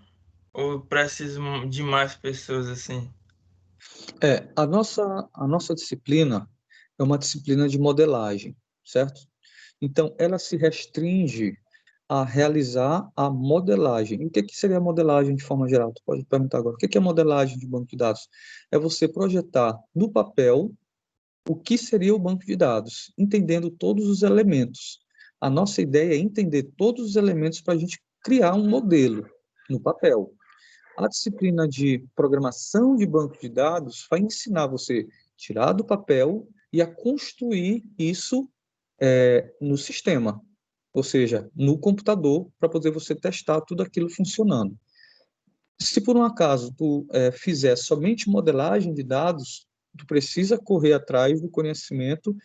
ou preciso de mais pessoas assim? A nossa disciplina é uma disciplina de modelagem, certo? Então, ela se restringe a realizar a modelagem. E o que seria a modelagem de forma geral? Tu pode perguntar agora. O que é modelagem de banco de dados? É você projetar no papel o que seria o banco de dados, entendendo todos os elementos. A nossa ideia é entender todos os elementos para a gente criar um modelo no papel. A disciplina de programação de banco de dados vai ensinar você a tirar do papel e a construir isso no sistema, ou seja, no computador, para poder você testar tudo aquilo funcionando. Se por um acaso tu fizer somente modelagem de dados, tu precisa correr atrás do conhecimento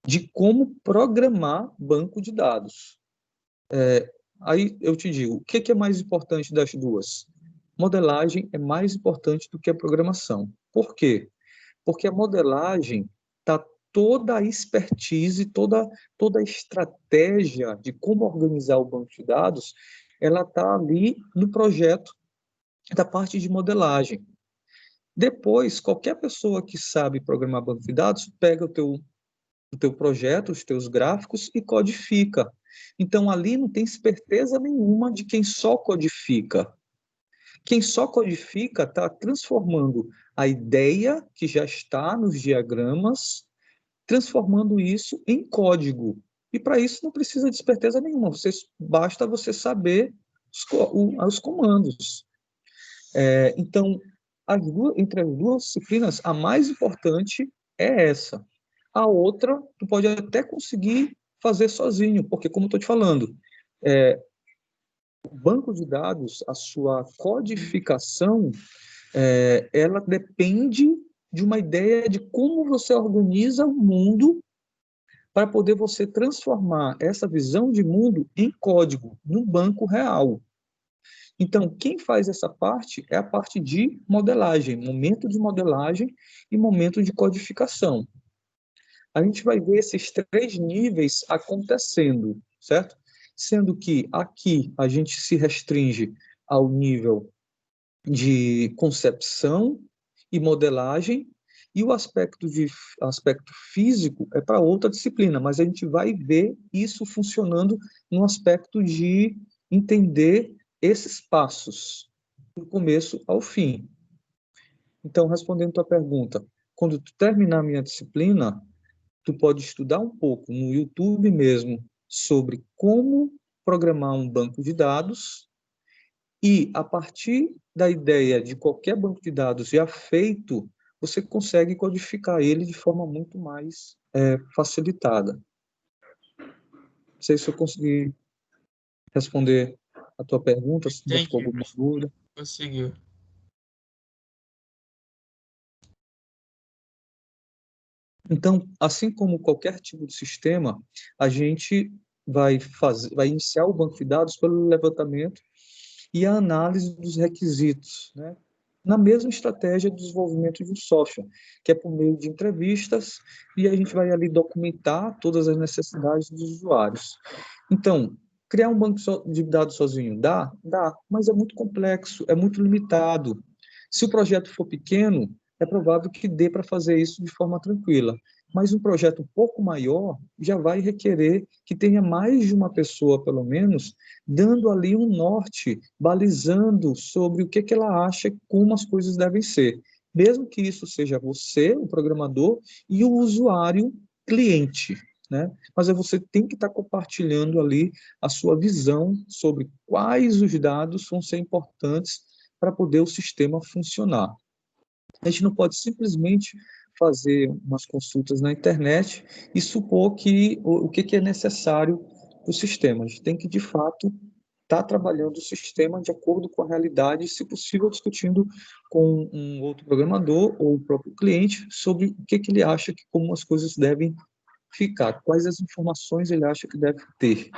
de como programar banco de dados. Aí eu te digo, o que é mais importante das duas? Modelagem é mais importante do que a programação. Por quê? Porque a modelagem está toda a expertise, toda a estratégia de como organizar o banco de dados, ela está ali no projeto da parte de modelagem. Depois, qualquer pessoa que sabe programar banco de dados, pega o teu projeto, os teus gráficos e codifica. Então, ali não tem esperteza nenhuma de quem só codifica. Quem só codifica está transformando a ideia que já está nos diagramas, transformando isso em código. E para isso não precisa de esperteza nenhuma, basta você saber os comandos. Então, entre as duas disciplinas, a mais importante é essa. A outra, tu pode até conseguir fazer sozinho, porque, como eu estou te falando, o banco de dados, a sua codificação, ela depende de uma ideia de como você organiza o mundo para poder você transformar essa visão de mundo em código, no banco real. Então, quem faz essa parte é a parte de modelagem, momento de modelagem e momento de codificação. A gente vai ver esses 3 níveis acontecendo, certo? Sendo que aqui a gente se restringe ao nível de concepção e modelagem, e o aspecto físico é para outra disciplina, mas a gente vai ver isso funcionando no aspecto de entender esses passos, do começo ao fim. Então, respondendo a tua pergunta, quando tu terminar a minha disciplina, tu pode estudar um pouco no YouTube mesmo sobre como programar um banco de dados e, a partir da ideia de qualquer banco de dados já feito, você consegue codificar ele de forma muito mais facilitada. Não sei se eu consegui responder a tua pergunta, se ainda ficou alguma dúvida. Conseguiu. Então, assim como qualquer tipo de sistema, a gente vai iniciar o banco de dados pelo levantamento e a análise dos requisitos, né? Na mesma estratégia de desenvolvimento de um software, que é por meio de entrevistas, e a gente vai ali documentar todas as necessidades dos usuários. Então, criar um banco de dados sozinho dá? Dá, mas é muito complexo, é muito limitado. Se o projeto for pequeno, é provável que dê para fazer isso de forma tranquila. Mas um projeto um pouco maior já vai requerer que tenha mais de uma pessoa, pelo menos, dando ali um norte, balizando sobre o que ela acha, como as coisas devem ser. Mesmo que isso seja você, o programador, e o usuário cliente, né? Mas você tem que estar compartilhando ali a sua visão sobre quais os dados vão ser importantes para poder o sistema funcionar. A gente não pode simplesmente fazer umas consultas na internet e supor que o que é necessário para o sistema. A gente tem que, de fato, estar trabalhando o sistema de acordo com a realidade, se possível, discutindo com um outro programador ou o próprio cliente sobre o que ele acha que como as coisas devem ficar, quais as informações ele acha que deve ter,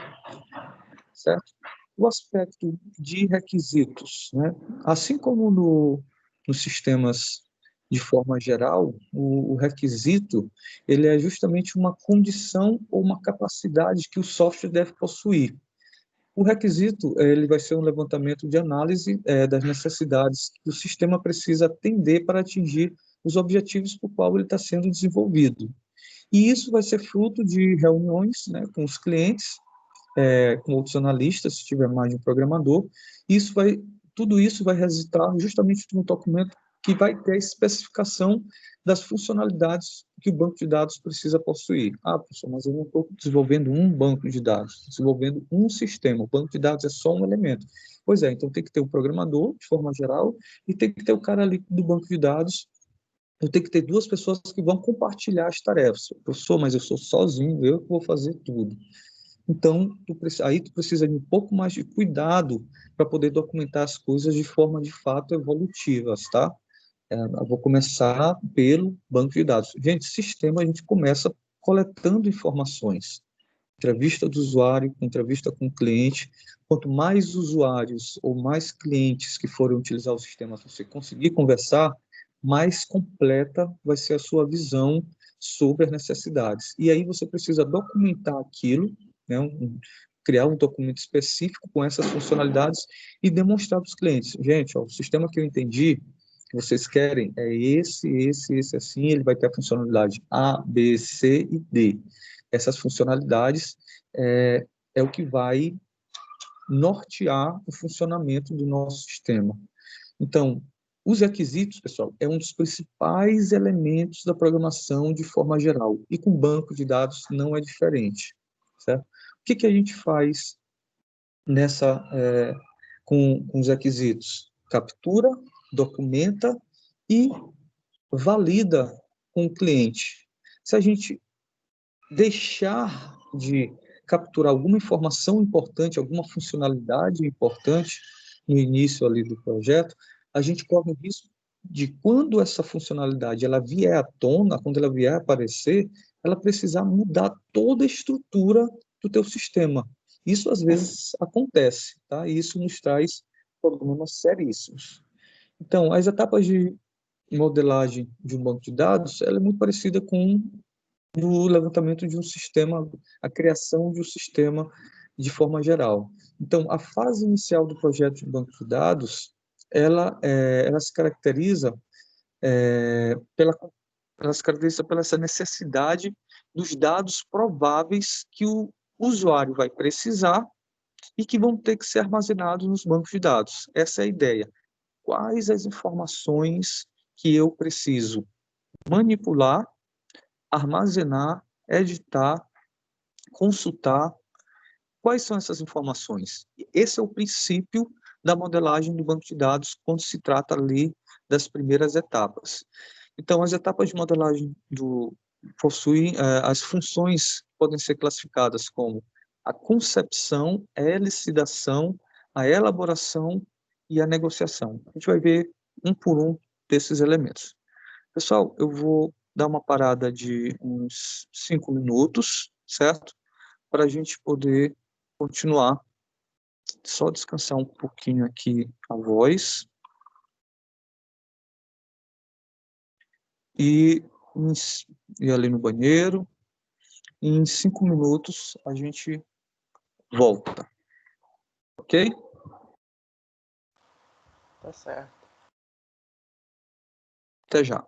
certo? O aspecto de requisitos, né? Assim como nos sistemas de forma geral, o requisito ele é justamente uma condição ou uma capacidade que o software deve possuir. O requisito ele vai ser um levantamento de análise das necessidades que o sistema precisa atender para atingir os objetivos por qual ele está sendo desenvolvido. E isso vai ser fruto de reuniões, né, com os clientes, com outros analistas, se tiver mais de um programador. Tudo isso vai resultar justamente no documento que vai ter a especificação das funcionalidades que o banco de dados precisa possuir. Ah, professor, mas eu não estou desenvolvendo um banco de dados, estou desenvolvendo um sistema. O banco de dados é só um elemento. Pois é, então tem que ter o programador, de forma geral, e tem que ter o cara ali do banco de dados. Eu tenho que ter duas pessoas que vão compartilhar as tarefas. Professor, mas eu sou sozinho, eu que vou fazer tudo. Então, aí tu precisa de um pouco mais de cuidado para poder documentar as coisas de forma, de fato, evolutivas, tá? Eu vou começar pelo banco de dados. Gente, sistema a gente começa coletando informações. Entrevista do usuário, entrevista com o cliente. Quanto mais usuários ou mais clientes que forem utilizar o sistema, você conseguir conversar, mais completa vai ser a sua visão sobre as necessidades. E aí você precisa documentar aquilo, né, criar um documento específico com essas funcionalidades e demonstrar para os clientes. Gente, ó, o sistema que eu entendi que vocês querem é esse assim, ele vai ter a funcionalidade A, B, C e D. Essas funcionalidades é o que vai nortear o funcionamento do nosso sistema. Então, os requisitos, pessoal, é um dos principais elementos da programação de forma geral. E com banco de dados não é diferente, certo? O que a gente faz com os requisitos? Captura, documenta e valida com o cliente. Se a gente deixar de capturar alguma informação importante, alguma funcionalidade importante no início ali do projeto, a gente corre o risco de quando essa funcionalidade ela vier à tona, quando ela vier a aparecer, ela precisar mudar toda a estrutura do teu sistema. Isso às vezes acontece, tá? E isso nos traz problemas seríssimos. Então, as etapas de modelagem de um banco de dados, ela é muito parecida com do levantamento de um sistema, a criação de um sistema de forma geral. Então, a fase inicial do projeto de banco de dados, ela se caracteriza ela se caracteriza pela essa necessidade dos dados prováveis que o usuário vai precisar e que vão ter que ser armazenados nos bancos de dados. Essa é a ideia. Quais as informações que eu preciso manipular, armazenar, editar, consultar. Quais são essas informações? Esse é o princípio da modelagem do banco de dados quando se trata ali das primeiras etapas. Então, as etapas de modelagem possuem as funções podem ser classificadas como a concepção, a elucidação, a elaboração e a negociação. A gente vai ver um por um desses elementos. Pessoal, eu vou dar uma parada de uns 5 minutos, certo? Para a gente poder continuar. Só descansar um pouquinho aqui a voz. E ir ali no banheiro. E em 5 minutos a gente volta. Ok? Tá certo. Até já.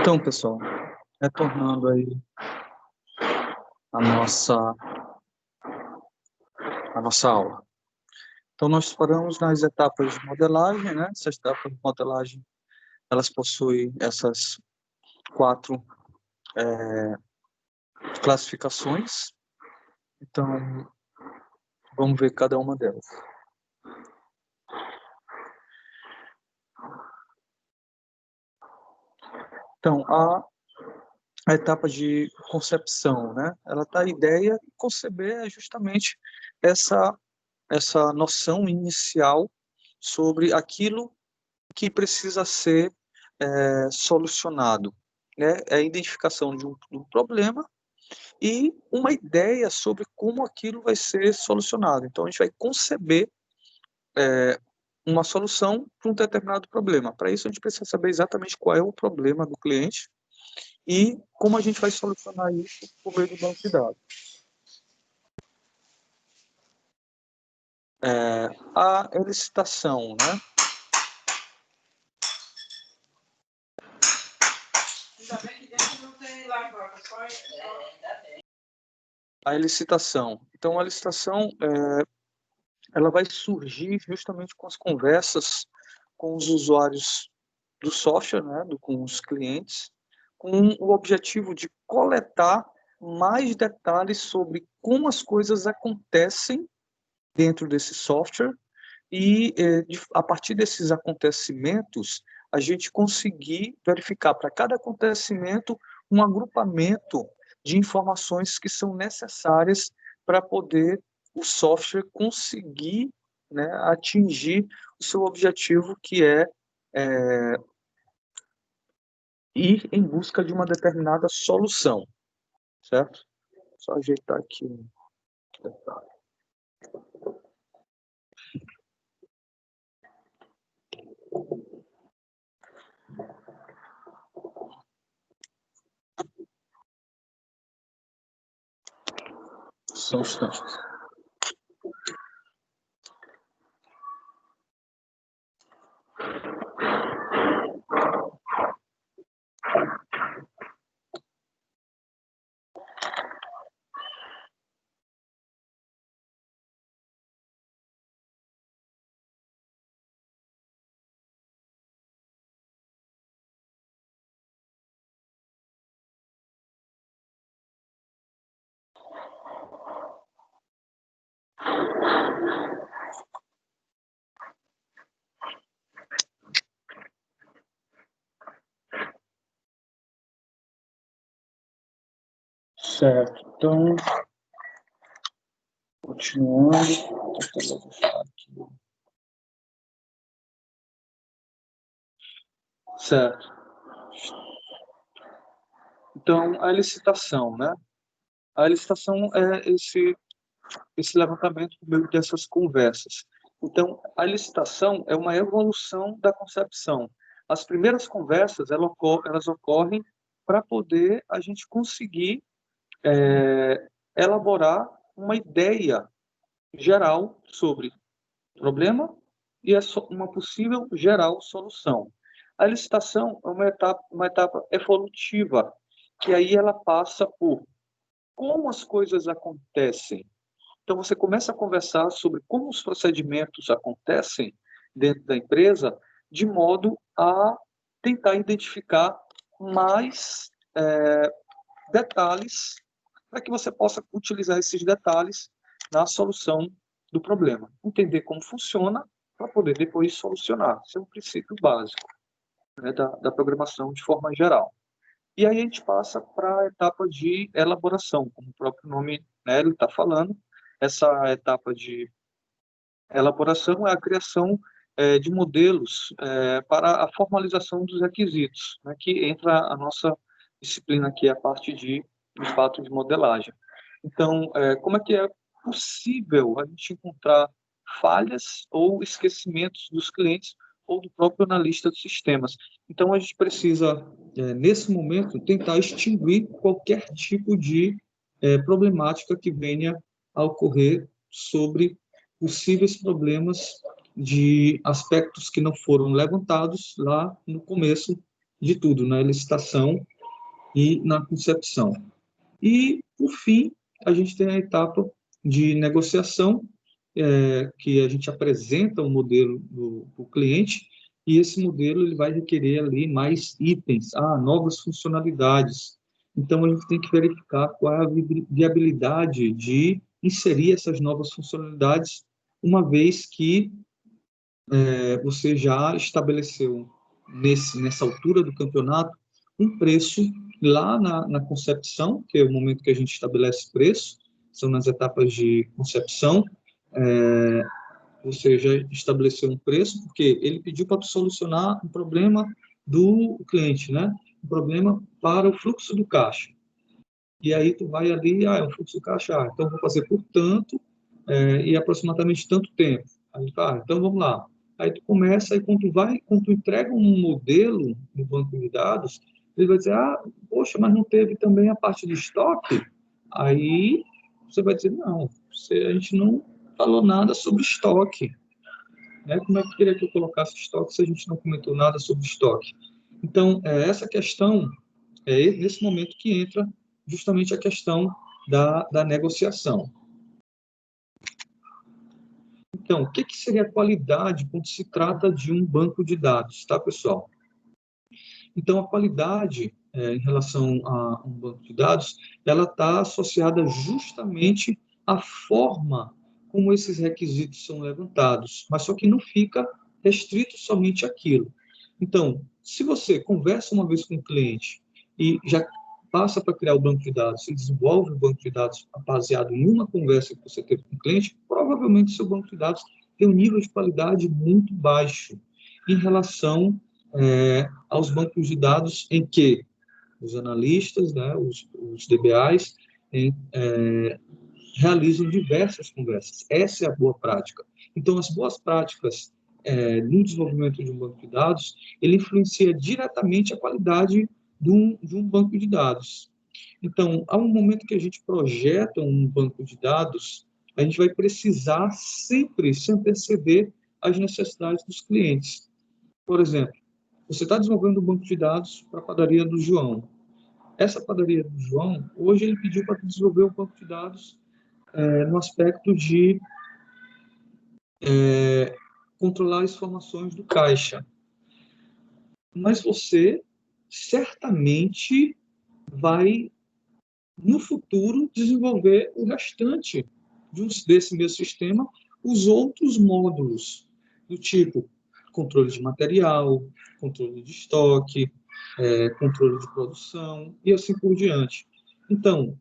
Então, pessoal, retornando aí a nossa aula. Então, nós paramos nas etapas de modelagem, né? Essas etapas de modelagem, elas possuem essas 4 classificações. Então, vamos ver cada uma delas. Então, a etapa de concepção, né? Ela tá a ideia, conceber é justamente essa noção inicial sobre aquilo que precisa ser solucionado, né? É a identificação de um problema e uma ideia sobre como aquilo vai ser solucionado. Então, a gente vai conceber uma solução para um determinado problema. Para isso, a gente precisa saber exatamente qual é o problema do cliente e como a gente vai solucionar isso por meio do banco de dados. A elicitação, né? A licitação. Então, a licitação ela vai surgir justamente com as conversas com os usuários do software, né, com os clientes, com o objetivo de coletar mais detalhes sobre como as coisas acontecem dentro desse software e, a partir desses acontecimentos, a gente conseguir verificar para cada acontecimento um agrupamento de informações que são necessárias para poder o software conseguir, né, atingir o seu objetivo, que é ir em busca de uma determinada solução, certo? Só ajeitar aqui um detalhe. Só um instante. Certo, então, continuando, certo. Então, a licitação, né? A licitação é esse levantamento por meio dessas conversas. Então, a licitação é uma evolução da concepção. As primeiras conversas, elas ocorrem para poder a gente conseguir elaborar uma ideia geral sobre o problema e uma possível geral solução. A licitação é uma etapa evolutiva, que aí ela passa por como as coisas acontecem. Então, você começa a conversar sobre como os procedimentos acontecem dentro da empresa, de modo a tentar identificar mais detalhes para que você possa utilizar esses detalhes na solução do problema. Entender como funciona para poder depois solucionar. Esse é um princípio básico, né, da programação de forma geral. E aí a gente passa para a etapa de elaboração, como o próprio nome, né, ele está falando. Essa etapa de elaboração é a criação de modelos para a formalização dos requisitos, né, que entra a nossa disciplina aqui, a parte de fato de modelagem. Então, como é que é possível a gente encontrar falhas ou esquecimentos dos clientes ou do próprio analista de sistemas? Então, a gente precisa, nesse momento, tentar extinguir qualquer tipo de problemática que venha a ocorrer sobre possíveis problemas de aspectos que não foram levantados lá no começo de tudo, na licitação e na concepção. E, por fim, a gente tem a etapa de negociação, que a gente apresenta um modelo para o cliente, e esse modelo ele vai requerer ali mais itens, novas funcionalidades. Então, a gente tem que verificar qual é a viabilidade de inserir essas novas funcionalidades, uma vez que você já estabeleceu, nessa altura do campeonato, um preço lá na concepção, que é o momento que a gente estabelece preço, são nas etapas de concepção, você já estabeleceu um preço, porque ele pediu para solucionar um problema do cliente, né? Um problema para o fluxo do caixa. E aí tu vai ali, é o fluxo do caixa, então eu vou fazer por tanto, e aproximadamente tanto tempo. Aí, então vamos lá. Aí tu começa, aí quando tu entrega um modelo no banco de dados, ele vai dizer, poxa, mas não teve também a parte de estoque? Aí você vai dizer, não, a gente não falou nada sobre estoque. Né? Como é que queria que eu colocasse estoque se a gente não comentou nada sobre estoque? Então, essa questão, nesse momento que entra justamente a questão da negociação. Então, o que seria a qualidade quando se trata de um banco de dados, tá, pessoal? Então, a qualidade em relação a um banco de dados, ela está associada justamente à forma como esses requisitos são levantados, mas só que não fica restrito somente àquilo. Então, se você conversa uma vez com o cliente e já passa para criar o banco de dados, você desenvolve o banco de dados baseado em uma conversa que você teve com o cliente, provavelmente seu banco de dados tem um nível de qualidade muito baixo em relação aos bancos de dados em que os analistas, né, os DBAs, realizam diversas conversas. Essa é a boa prática. Então, as boas práticas no desenvolvimento de um banco de dados, ele influencia diretamente a qualidade de um banco de dados. Então, há um momento que a gente projeta um banco de dados, a gente vai precisar sempre se anteceder às necessidades dos clientes. Por exemplo, você está desenvolvendo um banco de dados para a padaria do João. Essa padaria do João, hoje ele pediu para desenvolver um banco de dados no aspecto de controlar as informações do caixa. Mas você certamente vai, no futuro, desenvolver o restante desse mesmo sistema, os outros módulos, do tipo controle de material, controle de estoque, controle de produção e assim por diante. Então,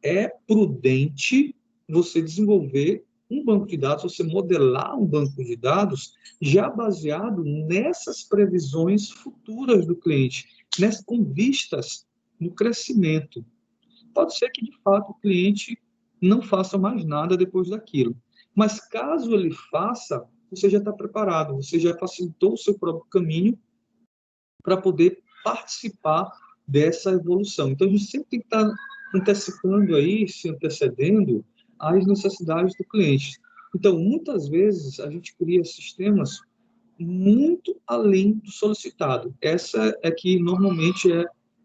é prudente você desenvolver um banco de dados, você modelar um banco de dados já baseado nessas previsões futuras do cliente, com vistas no crescimento. Pode ser que, de fato, o cliente não faça mais nada depois daquilo. Mas, caso ele faça, você já está preparado, você já facilitou o seu próprio caminho para poder participar dessa evolução. Então, a gente sempre tem que estar antecipando aí, se antecedendo às necessidades do cliente. Então, muitas vezes, a gente cria sistemas muito além do solicitado. Essa é que, normalmente,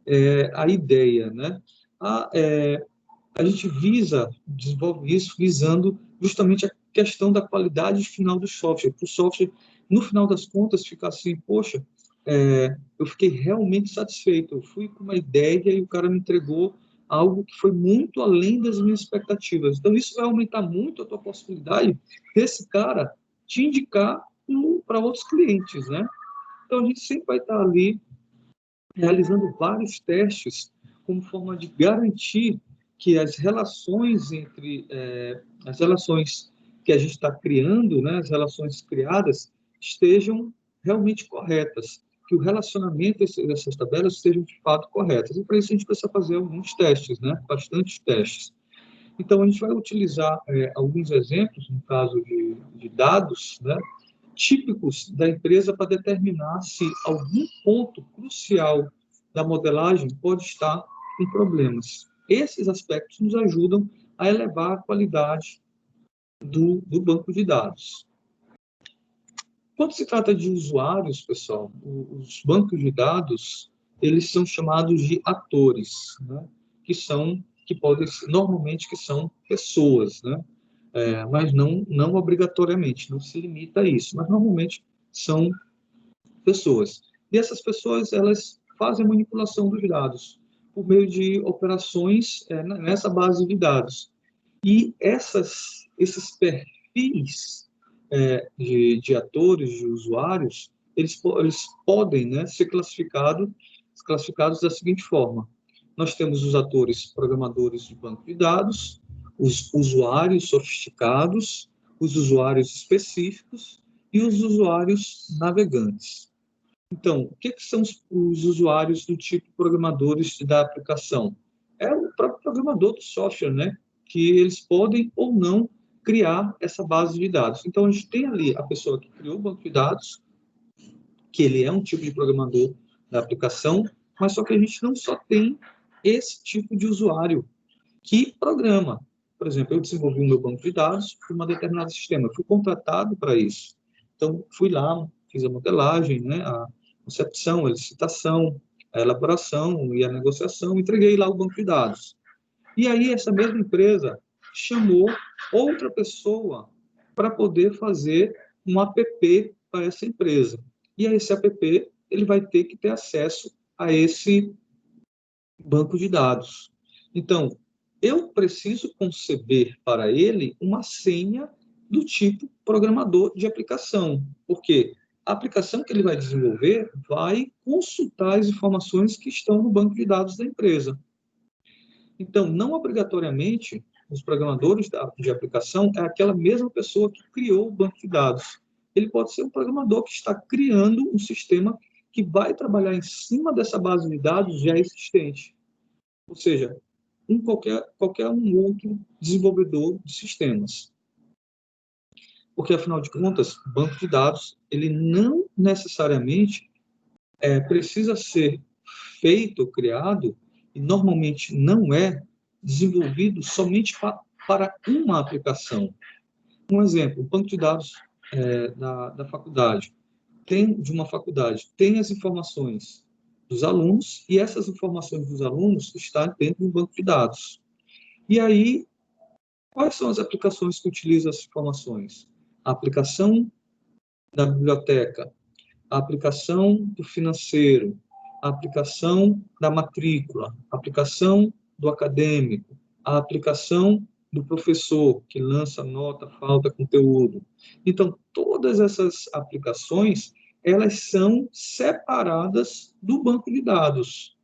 é a ideia, né? A gente desenvolve isso visando justamente a questão da qualidade final do software. Para o software, no final das contas, ficar assim, poxa, eu fiquei realmente satisfeito. Eu fui com uma ideia e o cara me entregou algo que foi muito além das minhas expectativas. Então, isso vai aumentar muito a tua possibilidade desse cara te indicar para outros clientes, né? Então, a gente sempre vai estar ali realizando vários testes como forma de garantir que as relações as relações que a gente está criando, né, as relações criadas, estejam realmente corretas, que o relacionamento dessas tabelas estejam de fato corretas. E para isso a gente precisa fazer alguns testes, né, bastantes testes. Então a gente vai utilizar alguns exemplos, no caso de dados, né, típicos da empresa para determinar se algum ponto crucial da modelagem pode estar com problemas. Esses aspectos nos ajudam a elevar a qualidade do banco de dados. Quando se trata de usuários, pessoal, os bancos de dados, eles são chamados de atores, né? que podem normalmente que são pessoas, né? Mas não obrigatoriamente, não se limita a isso, mas normalmente são pessoas. E essas pessoas, elas fazem manipulação dos dados por meio de operações nessa base de dados. E esses perfis de atores, de usuários, eles podem, né, ser classificados da seguinte forma. Nós temos os atores programadores de banco de dados, os usuários sofisticados, os usuários específicos e os usuários navegantes. Então, o que são os usuários do tipo programadores da aplicação? É o próprio programador do software, né? Que eles podem ou não criar essa base de dados. Então, a gente tem ali a pessoa que criou o banco de dados, que ele é um tipo de programador da aplicação, mas só que a gente não só tem esse tipo de usuário que programa. Por exemplo, eu desenvolvi o meu banco de dados para um determinado sistema, eu fui contratado para isso. Então, fui lá, fiz a modelagem, né, a concepção, a licitação, a elaboração e a negociação, entreguei lá o banco de dados. E aí, essa mesma empresa chamou outra pessoa para poder fazer um app para essa empresa. E aí, esse app, ele vai ter que ter acesso a esse banco de dados. Então, eu preciso conceber para ele uma senha do tipo programador de aplicação, porque a aplicação que ele vai desenvolver vai consultar as informações que estão no banco de dados da empresa. Então, não obrigatoriamente, os programadores de aplicação é aquela mesma pessoa que criou o banco de dados. Ele pode ser um programador que está criando um sistema que vai trabalhar em cima dessa base de dados já existente. Ou seja, qualquer um outro desenvolvedor de sistemas. Porque, afinal de contas, o banco de dados, ele não necessariamente precisa ser feito ou criado, e normalmente não é desenvolvido somente para uma aplicação. Um exemplo, o banco de dados da faculdade, de uma faculdade, tem as informações dos alunos, e essas informações dos alunos estão dentro de um banco de dados. E aí, quais são as aplicações que utilizam essas informações? A aplicação da biblioteca, a aplicação do financeiro, a aplicação da matrícula, a aplicação do acadêmico, a aplicação do professor, que lança nota, falta, conteúdo. Então, todas essas aplicações, elas são separadas do banco de dados,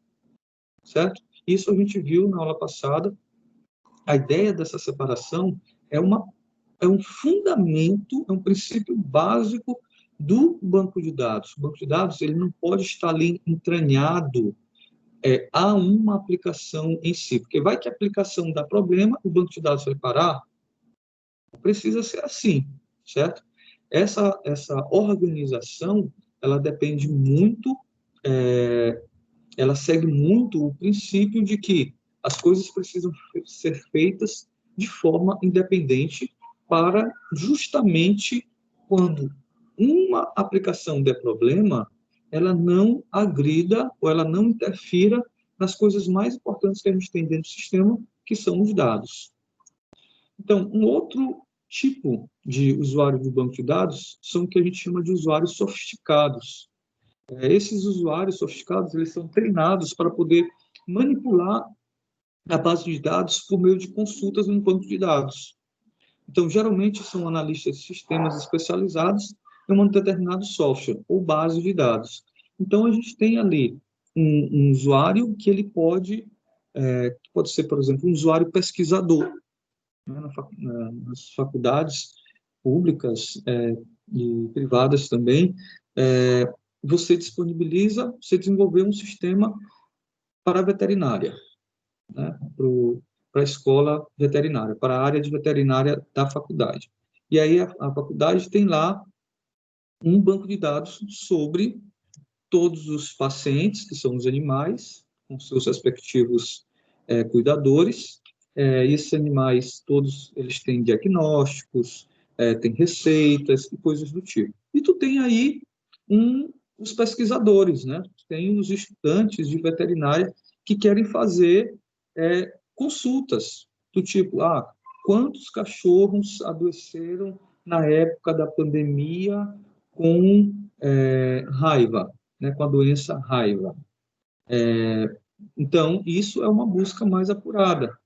certo? Isso a gente viu na aula passada. A ideia dessa separação é um fundamento, é um princípio básico do banco de dados. O banco de dados ele não pode estar ali entranhado a uma aplicação em si, porque vai que a aplicação dá problema, o banco de dados vai parar. Precisa ser assim, certo? Essa organização, ela depende muito, ela segue muito o princípio de que as coisas precisam ser feitas de forma independente para justamente quando uma aplicação der problema, ela não agrida ou ela não interfira nas coisas mais importantes que a gente tem dentro do sistema, que são os dados. Então, um outro tipo de usuário do banco de dados são o que a gente chama de usuários sofisticados. Esses usuários sofisticados, eles são treinados para poder manipular a base de dados por meio de consultas no banco de dados. Então, geralmente, são analistas de sistemas especializados em um determinado software ou base de dados. Então, a gente tem ali um usuário que ele pode ser, por exemplo, um usuário pesquisador. Né, nas faculdades públicas e privadas também, você desenvolveu um sistema para a veterinária, né, para a escola veterinária, para a área de veterinária da faculdade. E aí a faculdade tem lá um banco de dados sobre todos os pacientes, que são os animais, com seus respectivos cuidadores, E esses animais, todos eles têm diagnósticos, têm receitas e coisas do tipo. E tu tem aí os pesquisadores, né? Tem os estudantes de veterinária que querem fazer consultas do tipo, quantos cachorros adoeceram na época da pandemia com raiva, né? Com a doença raiva. Então, isso é uma busca mais apurada.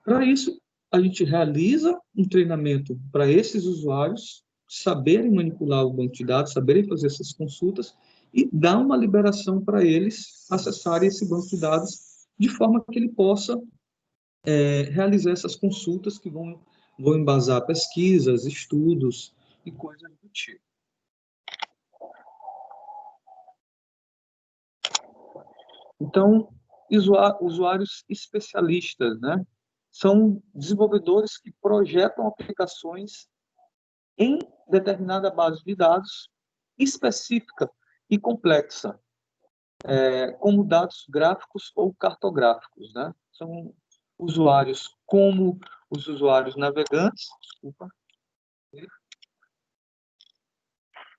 Para isso, a gente realiza um treinamento para esses usuários saberem manipular o banco de dados, saberem fazer essas consultas e dá uma liberação para eles acessarem esse banco de dados de forma que ele possa realizar essas consultas que vão embasar pesquisas, estudos e coisas do tipo. Então, usuários especialistas, né? São desenvolvedores que projetam aplicações em determinada base de dados específica e complexa, como dados gráficos ou cartográficos, né? São usuários como os usuários navegantes,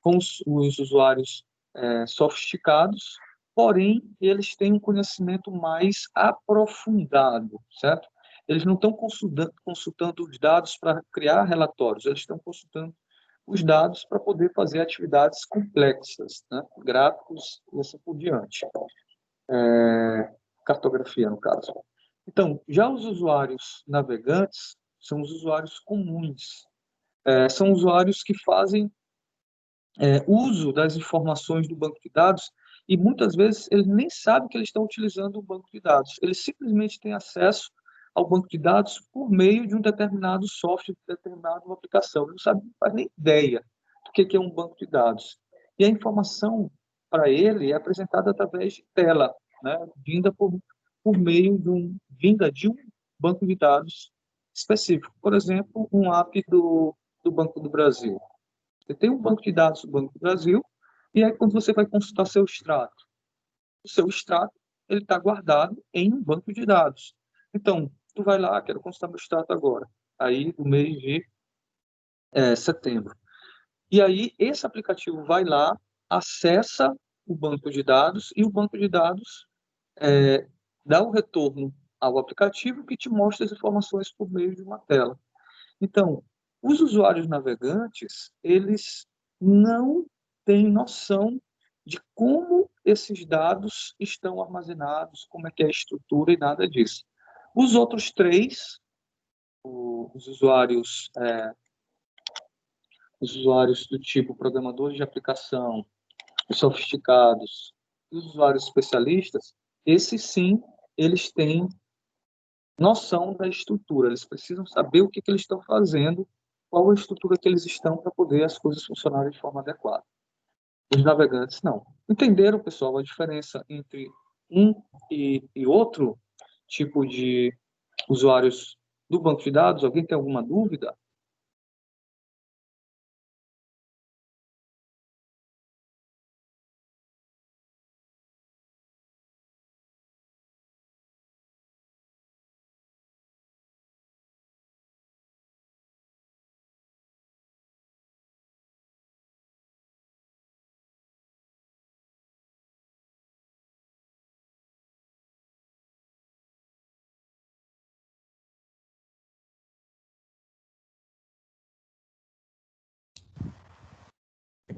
com os usuários sofisticados, porém, eles têm um conhecimento mais aprofundado, certo? Eles não estão consultando os dados para criar relatórios, eles estão consultando os dados para poder fazer atividades complexas, né? Gráficos e assim por diante. Cartografia, no caso. Então, já os usuários navegantes são os usuários comuns. São usuários que fazem uso das informações do banco de dados e muitas vezes eles nem sabem que eles estão utilizando o banco de dados. Eles simplesmente têm acesso ao banco de dados por meio de um determinado software, de determinada aplicação. Ele não sabe, não faz nem ideia do que é um banco de dados. E a informação para ele é apresentada através de tela, né, vinda de um banco de dados específico. Por exemplo, um app do Banco do Brasil. Você tem um banco de dados do Banco do Brasil, e aí quando você vai consultar seu extrato, o seu extrato ele está guardado em um banco de dados. Então, tu vai lá, quero consultar meu extrato agora, aí do mês de setembro. E aí esse aplicativo vai lá, acessa o banco de dados, e o banco de dados dá o retorno ao aplicativo que te mostra as informações por meio de uma tela. Então, os usuários navegantes, eles não têm noção de como esses dados estão armazenados, como é que é a estrutura e nada disso. Os outros três, os usuários do tipo programadores de aplicação, os sofisticados, os usuários especialistas, esses sim, eles têm noção da estrutura, eles precisam saber o que eles estão fazendo, qual a estrutura que eles estão para poder as coisas funcionarem de forma adequada. Os navegantes não. Entenderam, pessoal, a diferença entre um e outro tipo de usuários do banco de dados? Alguém tem alguma dúvida?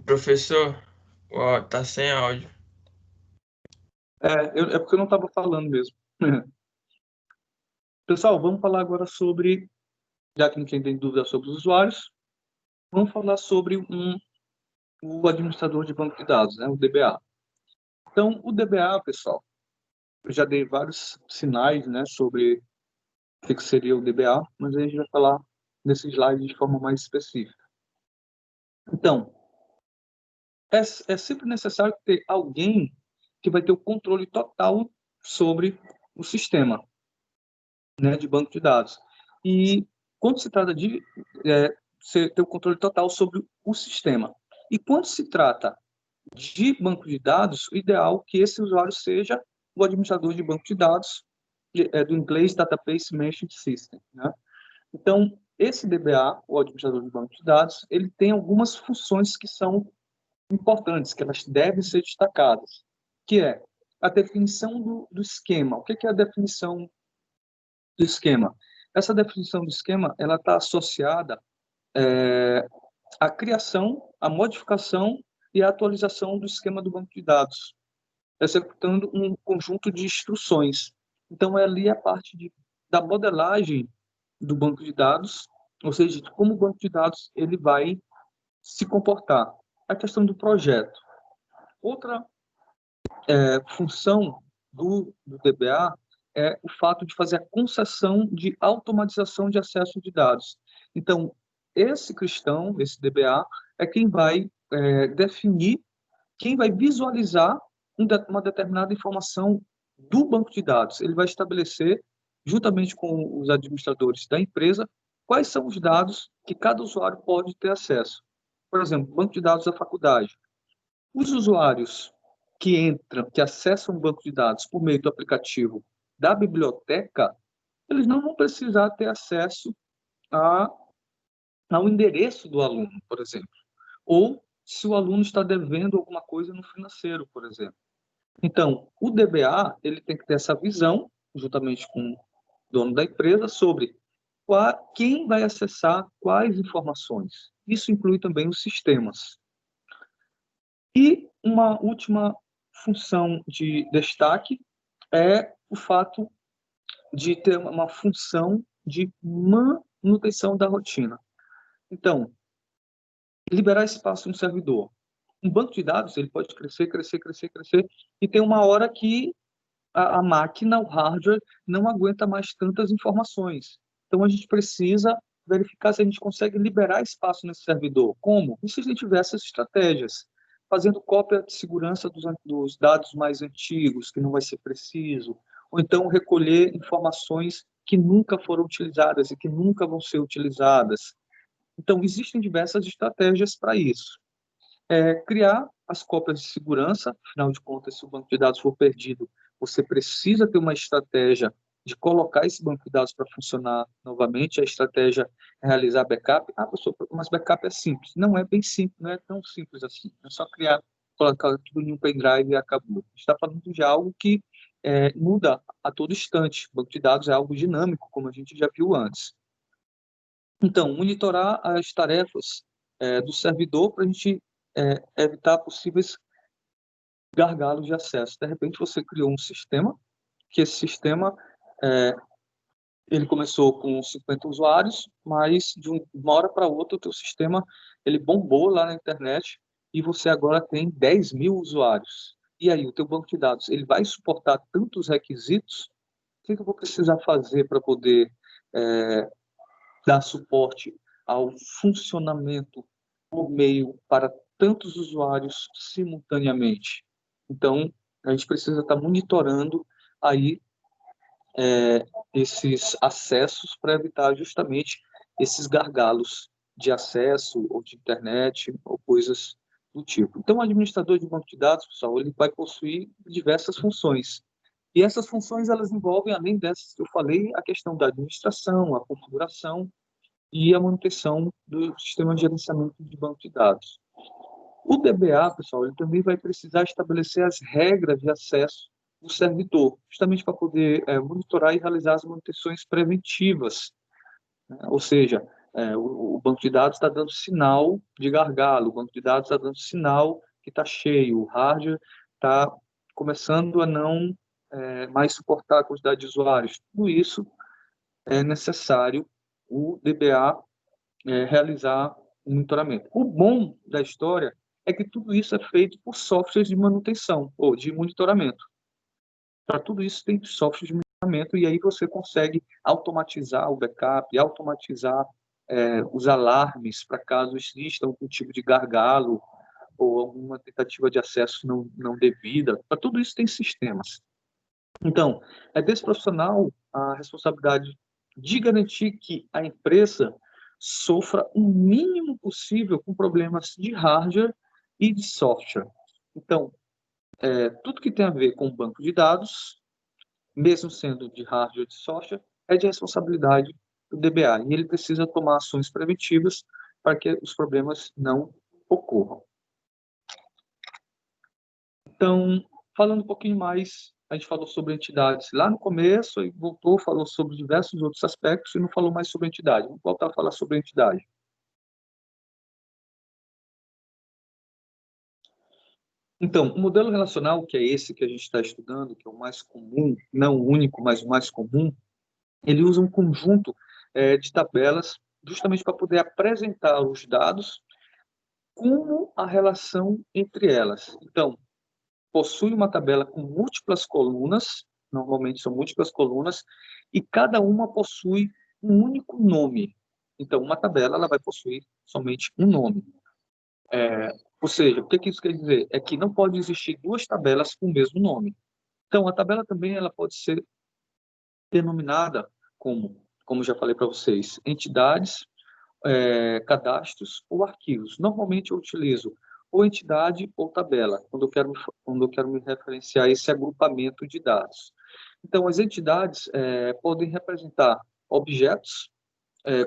Professor, tá sem áudio. É porque eu não estava falando mesmo. Pessoal, vamos falar agora sobre, já que não tem dúvida sobre os usuários, vamos falar sobre o administrador de banco de dados, né, o DBA. Então, o DBA, pessoal, eu já dei vários sinais, né, sobre o que seria o DBA, mas aí a gente vai falar nesse slide de forma mais específica. Então, é sempre necessário ter alguém que vai ter o controle total sobre o sistema, né, de banco de dados. E quando se trata de você ter o controle total sobre o sistema. E quando se trata de banco de dados, o ideal é que esse usuário seja o administrador de banco de dados do inglês Database Management System, né? Então, esse DBA, o administrador de banco de dados, ele tem algumas funções que são importantes, que elas devem ser destacadas, que é a definição do esquema. O que é a definição do esquema? Essa definição do esquema, ela está associada à criação, à modificação e à atualização do esquema do banco de dados, executando um conjunto de instruções. Então, ali é a parte da modelagem do banco de dados, ou seja, de como o banco de dados ele vai se comportar. A questão do projeto. Outra função do DBA é o fato de fazer a concessão de automatização de acesso de dados. Então, esse cristão, esse DBA, é quem vai definir, quem vai visualizar uma determinada informação do banco de dados. Ele vai estabelecer, juntamente com os administradores da empresa, quais são os dados que cada usuário pode ter acesso. Por exemplo, banco de dados da faculdade. Os usuários que acessam o banco de dados por meio do aplicativo da biblioteca, eles não vão precisar ter acesso ao endereço do aluno, por exemplo. Ou se o aluno está devendo alguma coisa no financeiro, por exemplo. Então, o DBA ele tem que ter essa visão, juntamente com o dono da empresa, sobre quem vai acessar quais informações. Isso inclui também os sistemas. E uma última função de destaque é o fato de ter uma função de manutenção da rotina. Então, liberar espaço no servidor. Um banco de dados ele pode crescer, e tem uma hora que a máquina, o hardware, não aguenta mais tantas informações. Então, a gente precisa verificar se a gente consegue liberar espaço nesse servidor. Como? E se a gente tiver essas estratégias? Fazendo cópia de segurança dos dados mais antigos, que não vai ser preciso, ou então recolher informações que nunca foram utilizadas e que nunca vão ser utilizadas. Então, existem diversas estratégias para isso. Criar as cópias de segurança, afinal de contas, se o banco de dados for perdido, você precisa ter uma estratégia de colocar esse banco de dados para funcionar novamente. A estratégia é realizar backup. Professor, mas backup é simples. Não é bem simples, não é tão simples assim. É só colocar tudo em um pendrive e acabou. A gente está falando de algo que muda a todo instante. O banco de dados é algo dinâmico, como a gente já viu antes. Então, monitorar as tarefas do servidor para a gente evitar possíveis gargalos de acesso. De repente, você criou um sistema, que esse sistema ele começou com 50 usuários, mas de uma hora para outra o teu sistema ele bombou lá na internet e você agora tem 10 mil usuários. E aí, o teu banco de dados ele vai suportar tantos requisitos? O que eu vou precisar fazer para poder dar suporte ao funcionamento por meio para tantos usuários simultaneamente? Então, a gente precisa estar monitorando aí esses acessos para evitar justamente esses gargalos de acesso ou de internet ou coisas do tipo. Então, o administrador de banco de dados, pessoal, ele vai possuir diversas funções. E essas funções, elas envolvem, além dessas que eu falei, a questão da administração, a configuração e a manutenção do sistema de gerenciamento de banco de dados. O DBA, pessoal, ele também vai precisar estabelecer as regras de acesso do servidor, justamente para poder monitorar e realizar as manutenções preventivas. Né? Ou seja, o banco de dados está dando sinal de gargalo, o banco de dados está dando sinal que está cheio, o hardware está começando a não mais suportar a quantidade de usuários. Tudo isso é necessário o DBA realizar um monitoramento. O bom da história é que tudo isso é feito por softwares de manutenção ou de monitoramento. Para tudo isso tem software de monitoramento e aí você consegue automatizar o backup, automatizar os alarmes para caso exista algum tipo de gargalo ou alguma tentativa de acesso não devida. Para tudo isso tem sistemas. Então, é desse profissional a responsabilidade de garantir que a empresa sofra o mínimo possível com problemas de hardware e de software. Então, tudo que tem a ver com banco de dados, mesmo sendo de hardware ou de software, é de responsabilidade do DBA. E ele precisa tomar ações preventivas para que os problemas não ocorram. Então, falando um pouquinho mais, a gente falou sobre entidades lá no começo, e voltou, falou sobre diversos outros aspectos e não falou mais sobre entidade. Vamos voltar a falar sobre entidade. Então, o modelo relacional, que é esse que a gente está estudando, que é o mais comum, não o único, mas o mais comum, ele usa um conjunto de tabelas justamente para poder apresentar os dados como a relação entre elas. Então, possui uma tabela com múltiplas colunas, normalmente são múltiplas colunas, e cada uma possui um único nome. Então, uma tabela ela vai possuir somente um nome. Ou seja, o que isso quer dizer? É que não pode existir duas tabelas com o mesmo nome. Então, a tabela também ela pode ser denominada como já falei para vocês, entidades, cadastros ou arquivos. Normalmente eu utilizo ou entidade ou tabela, quando eu quero me referenciar a esse agrupamento de dados. Então, as entidades podem representar objetos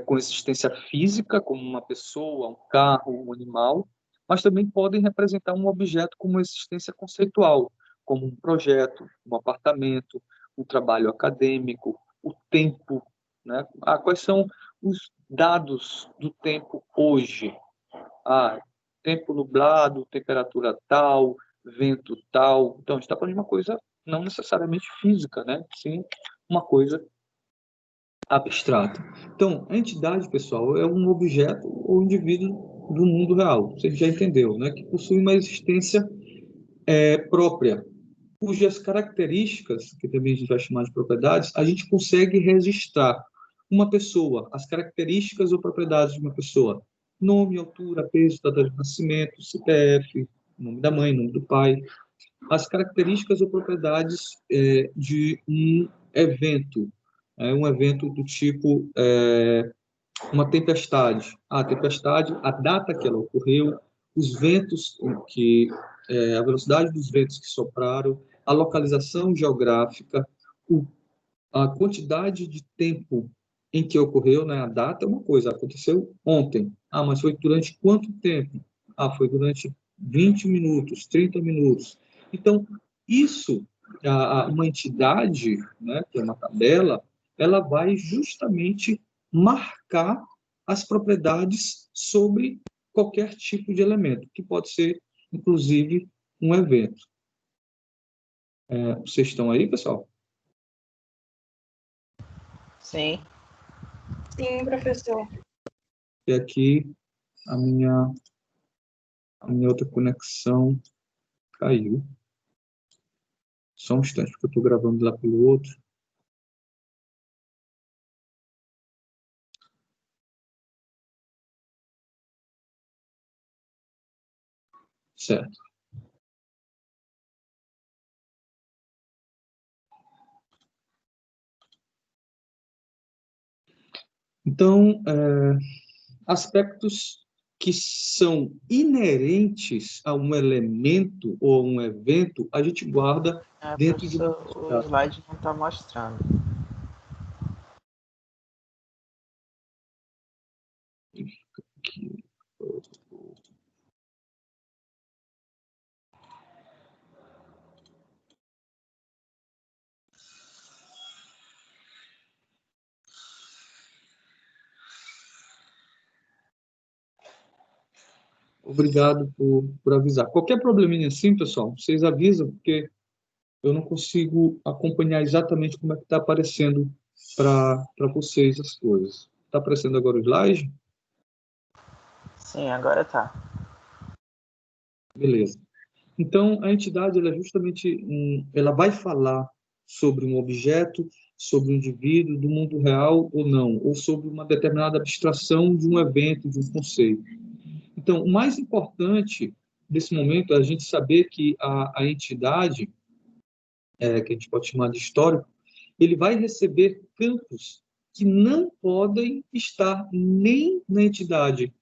com existência física, como uma pessoa, um carro, um animal, mas também podem representar um objeto com uma existência conceitual, como um projeto, um apartamento, um trabalho acadêmico, o tempo, né? Quais são os dados do tempo hoje? Tempo nublado, temperatura tal, vento tal. Então, a gente está falando de uma coisa não necessariamente física, né? Sim, uma coisa abstrata. Então, a entidade, pessoal, é um objeto ou indivíduo do mundo real. Você já entendeu, né? Que possui uma existência própria, cujas características, que também a gente vai chamar de propriedades, a gente consegue registrar uma pessoa, as características ou propriedades de uma pessoa, nome, altura, peso, data de nascimento, CPF, nome da mãe, nome do pai, as características ou propriedades de um evento, um evento do tipo uma tempestade. A tempestade, a data que ela ocorreu, os ventos a velocidade dos ventos que sopraram, a localização geográfica, a quantidade de tempo em que ocorreu, né? A data é uma coisa, aconteceu ontem. Mas foi durante quanto tempo? Foi durante 20 minutos, 30 minutos. Então, isso, uma entidade, né, que é uma tabela, ela vai justamente marcar as propriedades sobre qualquer tipo de elemento, que pode ser, inclusive, um evento. Vocês estão aí, pessoal? Sim. Sim, professor. E aqui a minha outra conexão caiu. Só um instante, porque eu estou gravando lá pelo outro. Certo. Então, aspectos que são inerentes a um elemento ou a um evento, a gente guarda dentro de uma Professor, o slide não está mostrando. Aqui. Obrigado por avisar. Qualquer probleminha assim, pessoal, vocês avisam, porque eu não consigo acompanhar exatamente como é que está aparecendo para vocês as coisas. Está aparecendo agora o slide? Sim, agora tá. Beleza. Então, a entidade, ela é justamente, ela vai falar sobre um objeto, sobre um indivíduo do mundo real ou não, ou sobre uma determinada abstração de um evento, de um conceito. Então, o mais importante nesse momento é a gente saber que a entidade, que a gente pode chamar de histórico, ele vai receber campos que não podem estar nem na entidade.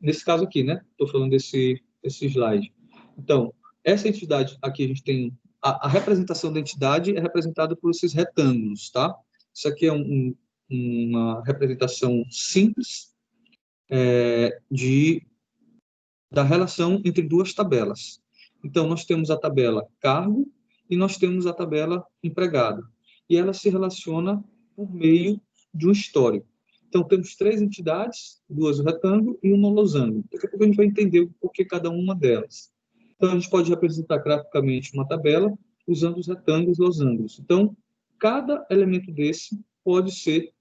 Nesse caso aqui, né? Estou falando desse slide. Então, essa entidade aqui a gente tem a representação da entidade é representada por esses retângulos, tá? Isso aqui é uma representação simples da relação entre duas tabelas. Então, nós temos a tabela cargo e nós temos a tabela empregado. E ela se relaciona por meio de um histórico. Então, temos 3 entidades, 2 retângulo e uma losango. Daqui a pouco a gente vai entender o porquê cada uma delas. Então, a gente pode representar graficamente uma tabela usando os retângulos e losangos. Então, cada elemento desse pode ser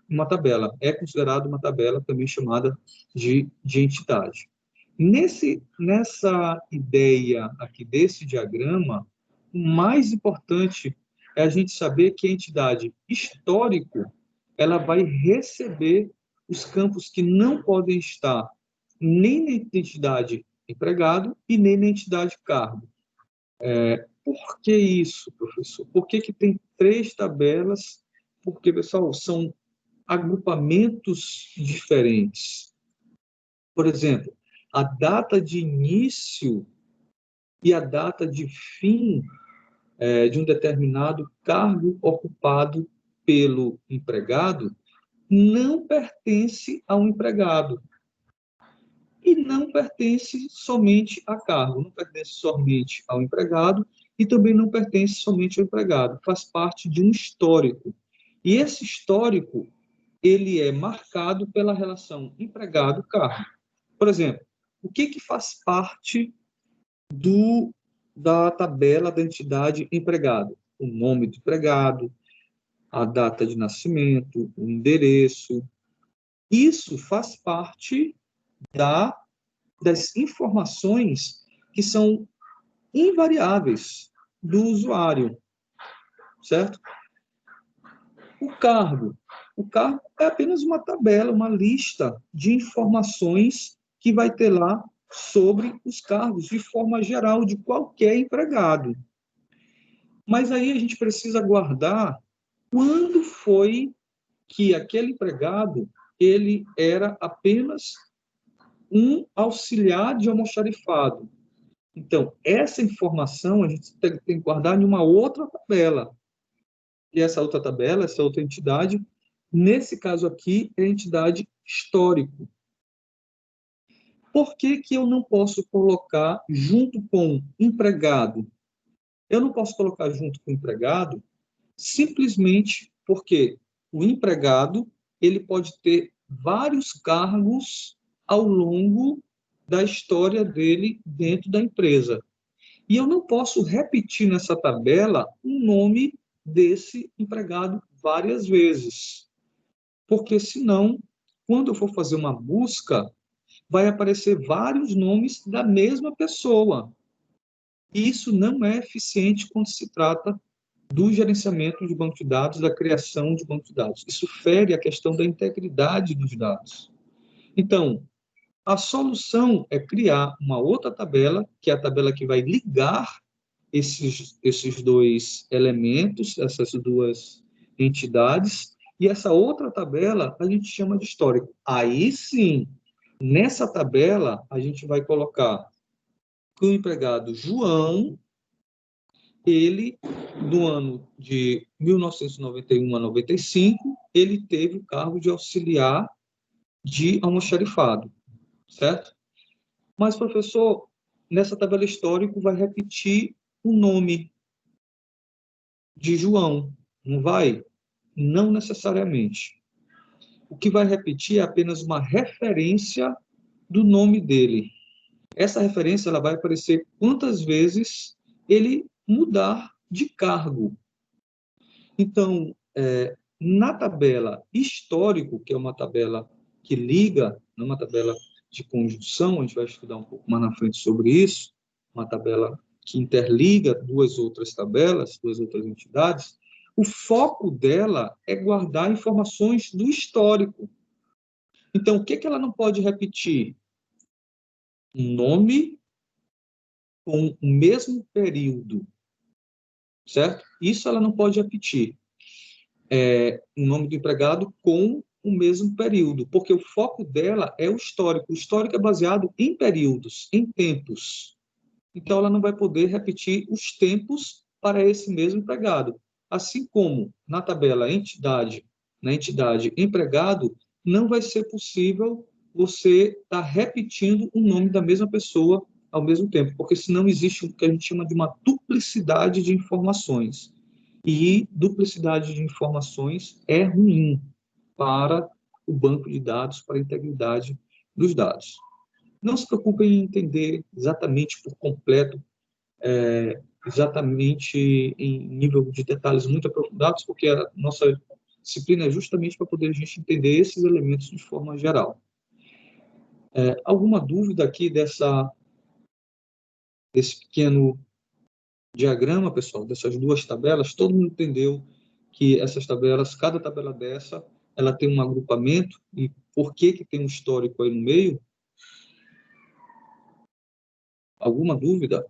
uma tabela. É considerado uma tabela também chamada de entidade. Nessa ideia aqui desse diagrama, o mais importante é a gente saber que a entidade histórico ela vai receber os campos que não podem estar nem na entidade empregado e nem na entidade cargo. Por que isso, professor? Por que tem 3 tabelas? Porque, pessoal, são agrupamentos diferentes. Por exemplo, a data de início e a data de fim de um determinado cargo ocupado pelo empregado não pertence ao empregado e não pertence somente a cargo, não pertence somente ao empregado e também não pertence somente ao empregado, faz parte de um histórico. E esse histórico, ele é marcado pela relação empregado-cargo. Por exemplo, o que faz parte da tabela da entidade empregado? O nome do empregado, a data de nascimento, o endereço. Isso faz parte das informações que são invariáveis do usuário, certo? O cargo é apenas uma tabela, uma lista de informações que vai ter lá sobre os cargos, de forma geral, de qualquer empregado. Mas aí a gente precisa guardar quando foi que aquele empregado ele era apenas um auxiliar de almoxarifado. Então, essa informação a gente tem que guardar em uma outra tabela. E essa outra tabela, essa outra entidade, nesse caso aqui, é a entidade histórico. Por que eu não posso colocar junto com empregado? Eu não posso colocar junto com empregado simplesmente porque o empregado ele pode ter vários cargos ao longo da história dele dentro da empresa. E eu não posso repetir nessa tabela o nome desse empregado várias vezes. Porque senão, quando eu for fazer uma busca, vai aparecer vários nomes da mesma pessoa. E isso não é eficiente quando se trata do gerenciamento de banco de dados, da criação de banco de dados. Isso fere a questão da integridade dos dados. Então, a solução é criar uma outra tabela, que é a tabela que vai ligar esses 2 elementos, essas 2 entidades, e essa outra tabela a gente chama de histórico. Aí sim, nessa tabela, a gente vai colocar que o empregado João, ele, do ano de 1991 a 95, ele teve o cargo de auxiliar de almoxarifado, certo? Mas, professor, nessa tabela histórica vai repetir o nome de João, não vai? Não necessariamente. O que vai repetir é apenas uma referência do nome dele. Essa referência ela vai aparecer quantas vezes ele mudar de cargo. Então, na tabela histórico, que é uma tabela que liga, não uma tabela de conjunção, a gente vai estudar um pouco mais na frente sobre isso, uma tabela que interliga 2 outras tabelas, 2 outras entidades, o foco dela é guardar informações do histórico. Então, o que ela não pode repetir? Um nome com o mesmo período, certo? Isso ela não pode repetir. O nome do empregado com o mesmo período, porque o foco dela é o histórico. O histórico é baseado em períodos, em tempos. então ela não vai poder repetir os tempos para esse mesmo empregado. Assim como na tabela entidade, na entidade empregado, não vai ser possível você estar repetindo o nome da mesma pessoa ao mesmo tempo, porque senão existe o que a gente chama de uma duplicidade de informações. E duplicidade de informações é ruim para o banco de dados, para a integridade dos dados. Não se preocupem em entender exatamente por completo, exatamente em nível de detalhes muito aprofundados, porque a nossa disciplina é justamente para poder a gente entender esses elementos de forma geral. Alguma dúvida aqui desse pequeno diagrama, pessoal, dessas duas tabelas? Todo mundo entendeu que essas tabelas, cada tabela dessa, ela tem um agrupamento, e por que tem um histórico aí no meio? Alguma dúvida?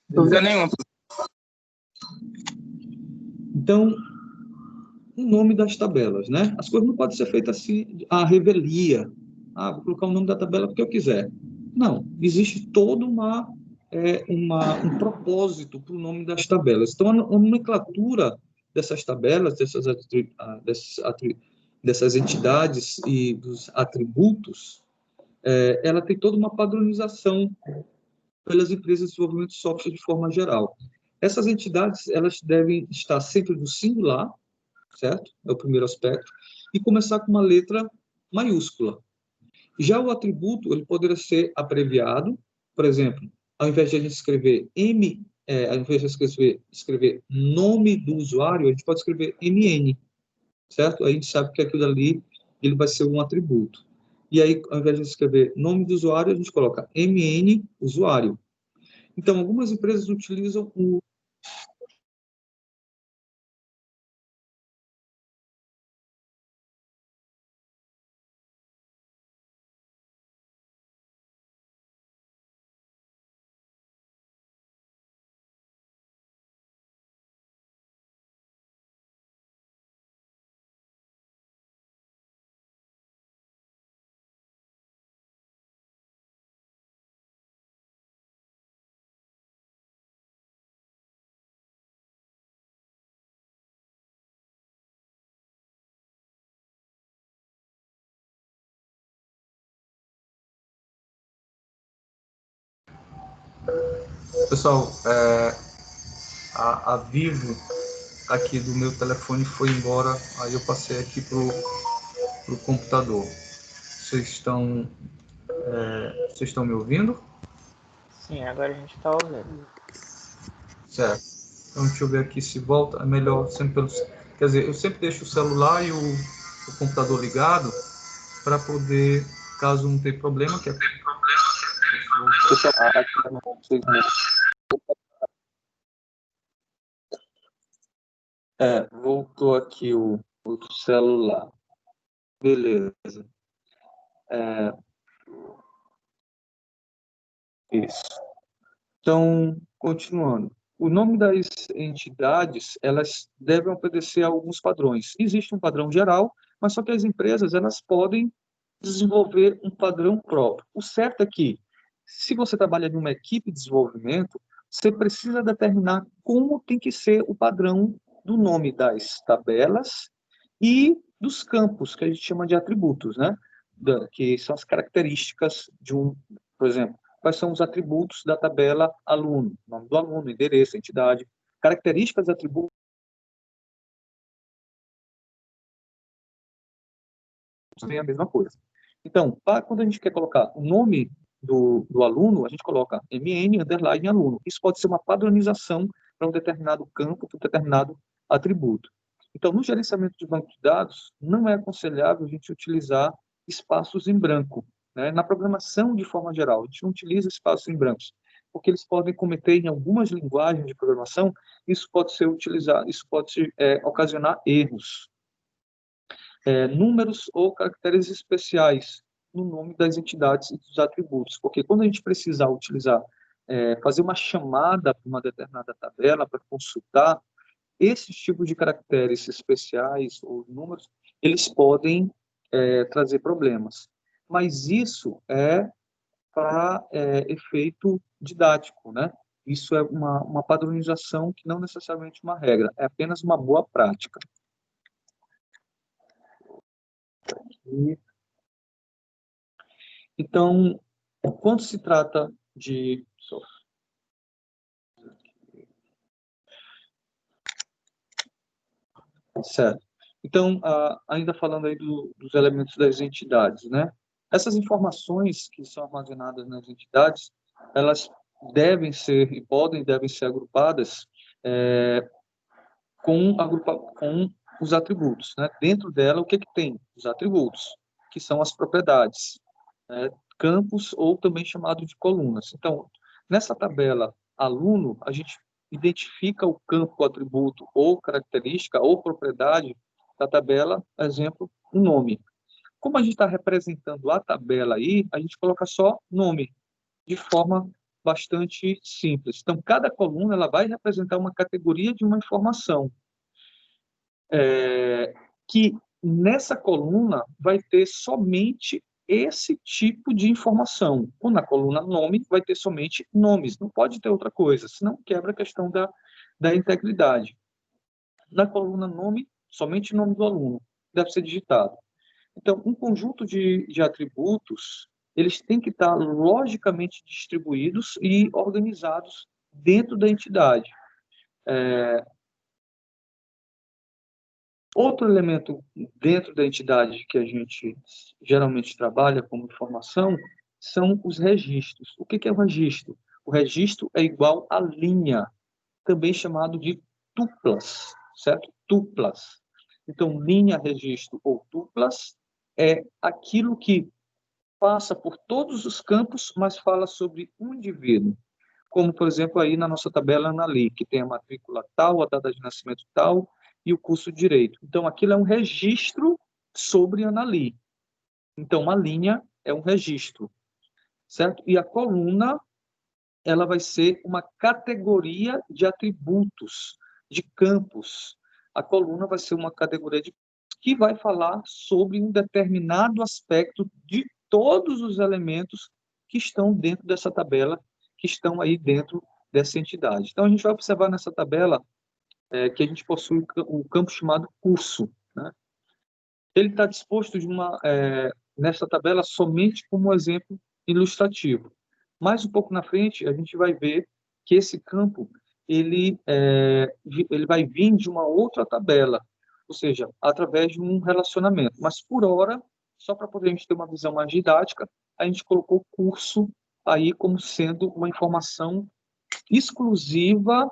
Dúvida nenhuma. Então, o nome das tabelas, né? As coisas não podem ser feitas assim, à revelia. Vou colocar o nome da tabela porque eu quiser. Não, existe todo um propósito para o nome das tabelas. Então, a nomenclatura dessas tabelas, dessas entidades e dos atributos, ela tem toda uma padronização pelas empresas de desenvolvimento de software de forma geral. Essas entidades, elas devem estar sempre no singular, certo? É o primeiro aspecto, e começar com uma letra maiúscula. Já o atributo, ele poderia ser abreviado, por exemplo, ao invés de a gente escrever ao invés de escrever nome do usuário, a gente pode escrever MN, certo? Aí a gente sabe que aquilo ali, ele vai ser um atributo. E aí, ao invés de escrever nome do usuário, a gente coloca MN usuário. Então, algumas empresas utilizam o Pessoal, a Vivo aqui do meu telefone foi embora, aí eu passei aqui pro computador. Vocês estão me ouvindo? Sim, agora a gente está ouvindo. Certo. Então, deixa eu ver aqui se volta. É melhor sempre pelos... Quer dizer, eu sempre deixo o celular e o computador ligado para poder, caso não tenha problema, que é... voltou aqui o celular. Beleza. Isso. Então, continuando. O nome das entidades, elas devem obedecer a alguns padrões. Existe um padrão geral, mas só que as empresas, elas podem desenvolver um padrão próprio. O certo é que, se você trabalha em uma equipe de desenvolvimento, você precisa determinar como tem que ser o padrão do nome das tabelas e dos campos, que a gente chama de atributos, né? Que são as características de por exemplo, quais são os atributos da tabela aluno, nome do aluno, endereço, entidade, características dos atributos tem a mesma coisa. Então, quando a gente quer colocar o nome do aluno, a gente coloca MN, underline, aluno. Isso pode ser uma padronização para um determinado campo, para um determinado atributo. Então, no gerenciamento de banco de dados, não é aconselhável a gente utilizar espaços em branco, né? Na programação, de forma geral, a gente não utiliza espaços em brancos, porque eles podem cometer, em algumas linguagens de programação, isso pode ocasionar erros. Números ou caracteres especiais no nome das entidades e dos atributos, porque quando a gente precisar fazer uma chamada para uma determinada tabela, para consultar, esses tipos de caracteres especiais ou números, eles podem trazer problemas. Mas isso é para efeito didático, né? Isso é uma padronização que não necessariamente uma regra, é apenas uma boa prática. Então, quando se trata de... Certo. Então, ainda falando aí dos elementos das entidades, né? Essas informações que são armazenadas nas entidades, elas devem ser e devem ser agrupadas com os atributos, né? Dentro dela, o que tem? Os atributos, que são as propriedades, né? Campos ou também chamado de colunas. Então, nessa tabela aluno, a gente identifica o campo, atributo ou característica ou propriedade da tabela, exemplo, um nome. Como a gente está representando a tabela aí, a gente coloca só nome, de forma bastante simples. Então, cada coluna ela vai representar uma categoria de uma informação, que nessa coluna vai ter somente esse tipo de informação. Ou na coluna nome vai ter somente nomes, não pode ter outra coisa, senão quebra a questão da integridade. Na coluna nome, somente o nome do aluno deve ser digitado. Então, um conjunto de atributos, eles têm que estar logicamente distribuídos e organizados dentro da entidade. Outro elemento dentro da entidade que a gente geralmente trabalha como informação são os registros. O que é o registro? O registro é igual a linha, também chamado de tuplas, certo? Tuplas. Então, linha, registro ou tuplas é aquilo que passa por todos os campos, mas fala sobre um indivíduo. Como, por exemplo, aí na nossa tabela Anali, que tem a matrícula tal, a data de nascimento tal e o curso de Direito. Então, aquilo é um registro sobre Anali. Então, uma linha é um registro, certo? E a coluna, ela vai ser uma categoria de atributos, de campos. A coluna vai ser uma categoria que vai falar sobre um determinado aspecto de todos os elementos que estão dentro dessa tabela, que estão aí dentro dessa entidade. Então, a gente vai observar nessa tabela que a gente possui um campo chamado curso, né? Ele está disposto nessa tabela somente como exemplo ilustrativo. Mais um pouco na frente, a gente vai ver que esse campo ele vai vir de uma outra tabela, ou seja, através de um relacionamento. Mas, por hora, só para poder a gente ter uma visão mais didática, a gente colocou curso aí como sendo uma informação exclusiva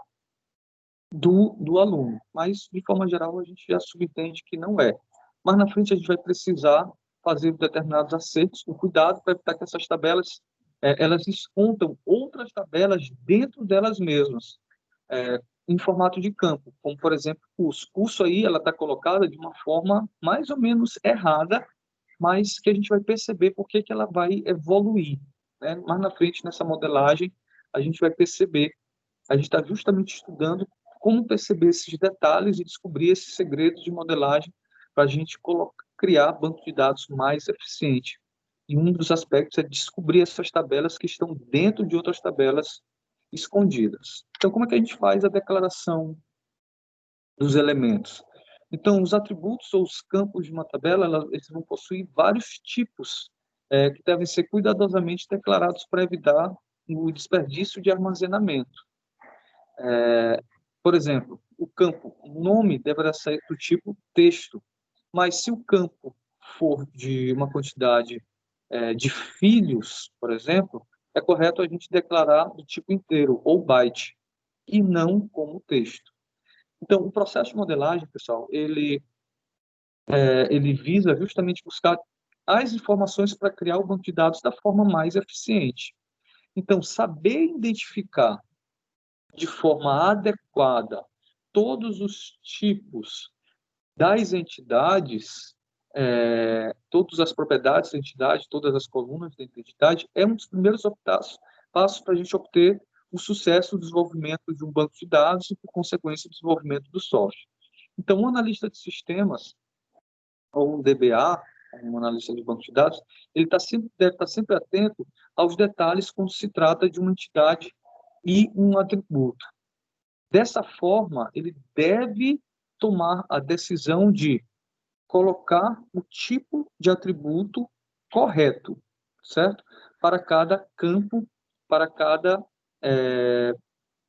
do aluno. Mas, de forma geral, a gente já subentende que não é. Mas, na frente, a gente vai precisar fazer determinados acertos, com cuidado para evitar que essas tabelas elas escondam outras tabelas dentro delas mesmas, em formato de campo, como, por exemplo, curso. Curso aí, ela está colocada de uma forma mais ou menos errada, mas que a gente vai perceber por que ela vai evoluir, né? Mais na frente, nessa modelagem, a gente vai perceber. A gente está justamente estudando como perceber esses detalhes e descobrir esses segredos de modelagem para a gente criar banco de dados mais eficiente. E um dos aspectos é descobrir essas tabelas que estão dentro de outras tabelas escondidas. Então, como é que a gente faz a declaração dos elementos? Então, os atributos ou os campos de uma tabela, eles vão possuir vários tipos que devem ser cuidadosamente declarados para evitar o desperdício de armazenamento. Por exemplo, o campo nome deverá ser do tipo texto, mas se o campo for de uma quantidade de filhos, por exemplo, é correto a gente declarar do tipo inteiro, ou byte, e não como texto. Então, o processo de modelagem, pessoal, ele visa justamente buscar as informações para criar o banco de dados da forma mais eficiente. Então, saber identificar de forma adequada todos os tipos das entidades, todas as propriedades da entidade, todas as colunas da entidade, é um dos primeiros passos para a gente obter o sucesso do desenvolvimento de um banco de dados e, por consequência, o desenvolvimento do software. Então, um analista de sistemas, ou um DBA, um analista de banco de dados, ele deve estar sempre atento aos detalhes quando se trata de uma entidade e um atributo. Dessa forma, ele deve tomar a decisão de colocar o tipo de atributo correto, certo? Para cada campo, para cada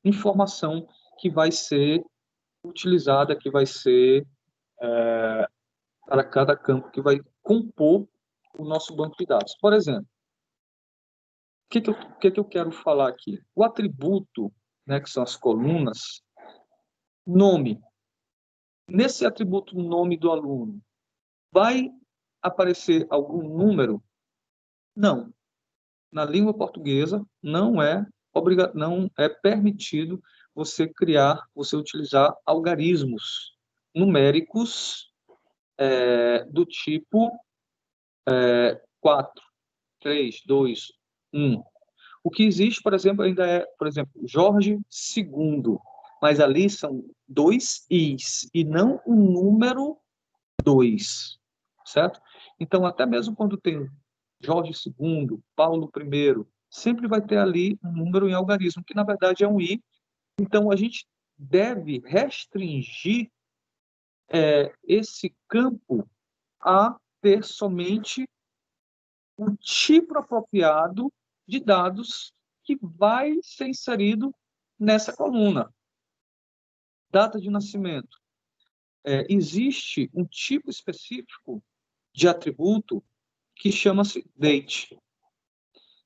informação que vai ser utilizada, que vai ser para cada campo que vai compor o nosso banco de dados. Por exemplo, o que eu quero falar aqui? O atributo, né, que são as colunas, nome. Nesse atributo nome do aluno, vai aparecer algum número? Não. Na língua portuguesa, não é permitido você utilizar algarismos numéricos do tipo 4, 3, 2, 1. O que existe, por exemplo, ainda é, por exemplo, Jorge II, mas ali são 2 Is e não o número 2, certo? Então, até mesmo quando tem Jorge II, Paulo I, sempre vai ter ali um número em algarismo, que na verdade é um I. Então, a gente deve restringir esse campo a ter somente o tipo apropriado de dados que vai ser inserido nessa coluna. Data de nascimento. Existe um tipo específico de atributo que chama-se date.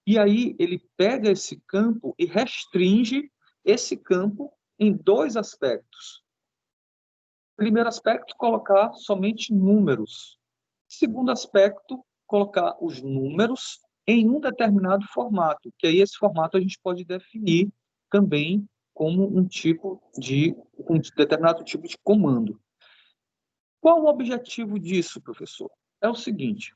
E aí ele pega esse campo e restringe esse campo em 2 aspectos. Primeiro aspecto, colocar somente números. Segundo aspecto, colocar os números em um determinado formato, que aí esse formato a gente pode definir também como um determinado tipo de comando. Qual o objetivo disso, professor? É o seguinte: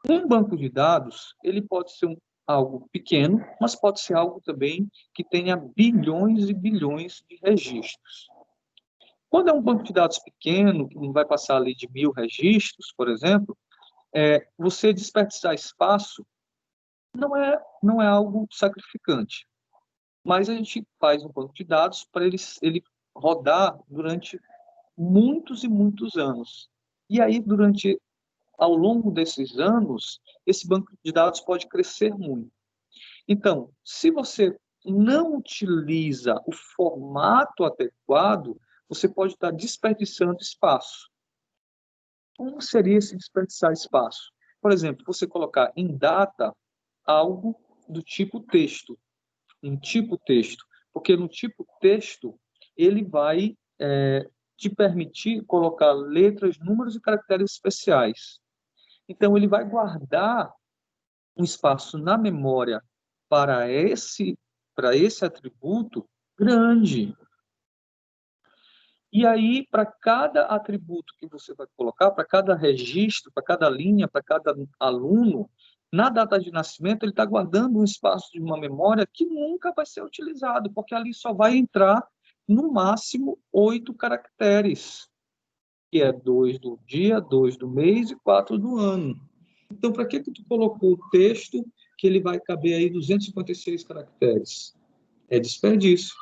um banco de dados, ele pode ser algo pequeno, mas pode ser algo também que tenha bilhões e bilhões de registros. Quando é um banco de dados pequeno, que não vai passar ali de 1000 registros, por exemplo, você desperdiçar espaço não é algo sacrificante. Mas a gente faz um banco de dados para ele rodar durante muitos e muitos anos. E aí, ao longo desses anos, esse banco de dados pode crescer muito. Então, se você não utiliza o formato adequado, você pode estar desperdiçando espaço. Como seria esse desperdiçar espaço? Por exemplo, você colocar em data algo do tipo texto, um tipo texto, porque no tipo texto ele vai te permitir colocar letras, números e caracteres especiais. Então, ele vai guardar um espaço na memória para esse atributo grande. E aí, para cada atributo que você vai colocar, para cada registro, para cada linha, para cada aluno, na data de nascimento, ele está guardando um espaço de uma memória que nunca vai ser utilizado, porque ali só vai entrar, no máximo, 8 caracteres, que é 2 do dia, 2 do mês e 4 do ano. Então, para que tu colocou o texto que ele vai caber aí 256 caracteres? É desperdício.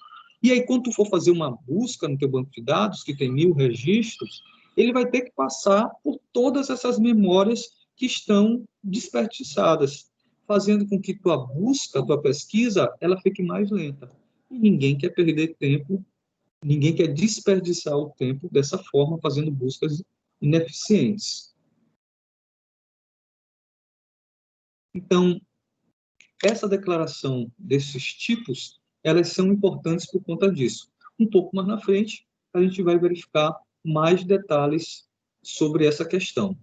E aí, quando tu for fazer uma busca no teu banco de dados, que tem 1000 registros, ele vai ter que passar por todas essas memórias que estão desperdiçadas, fazendo com que tua busca, tua pesquisa, ela fique mais lenta. E ninguém quer perder tempo, ninguém quer desperdiçar o tempo dessa forma, fazendo buscas ineficientes. Então, essa declaração desses tipos, elas são importantes por conta disso. Um pouco mais na frente, a gente vai verificar mais detalhes sobre essa questão.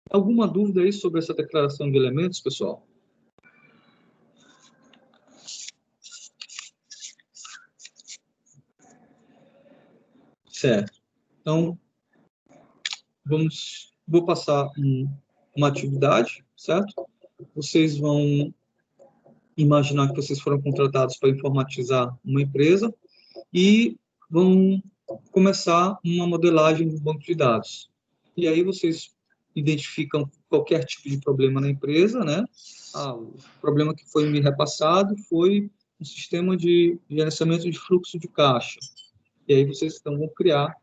Alguma dúvida aí sobre essa declaração de elementos, pessoal? Certo. Então, vou passar uma atividade, certo? Vocês vão imaginar que vocês foram contratados para informatizar uma empresa e vão começar uma modelagem do banco de dados. E aí vocês identificam qualquer tipo de problema na empresa, né? O problema que foi me repassado foi um sistema de gerenciamento de fluxo de caixa. E aí vocês então vão criar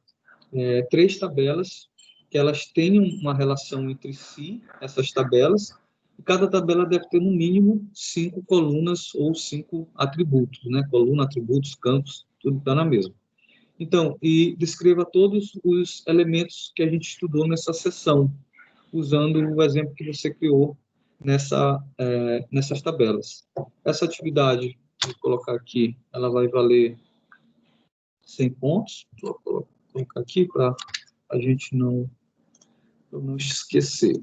3 tabelas, que elas tenham uma relação entre si, essas tabelas, e cada tabela deve ter, no mínimo, 5 colunas ou 5 atributos, né? Coluna, atributos, campos, tudo está na mesma. Então, e descreva todos os elementos que a gente estudou nessa sessão, usando o exemplo que você criou nessas tabelas. Essa atividade, vou colocar aqui, ela vai valer 100 pontos. Vou colocar aqui para a gente não esquecer.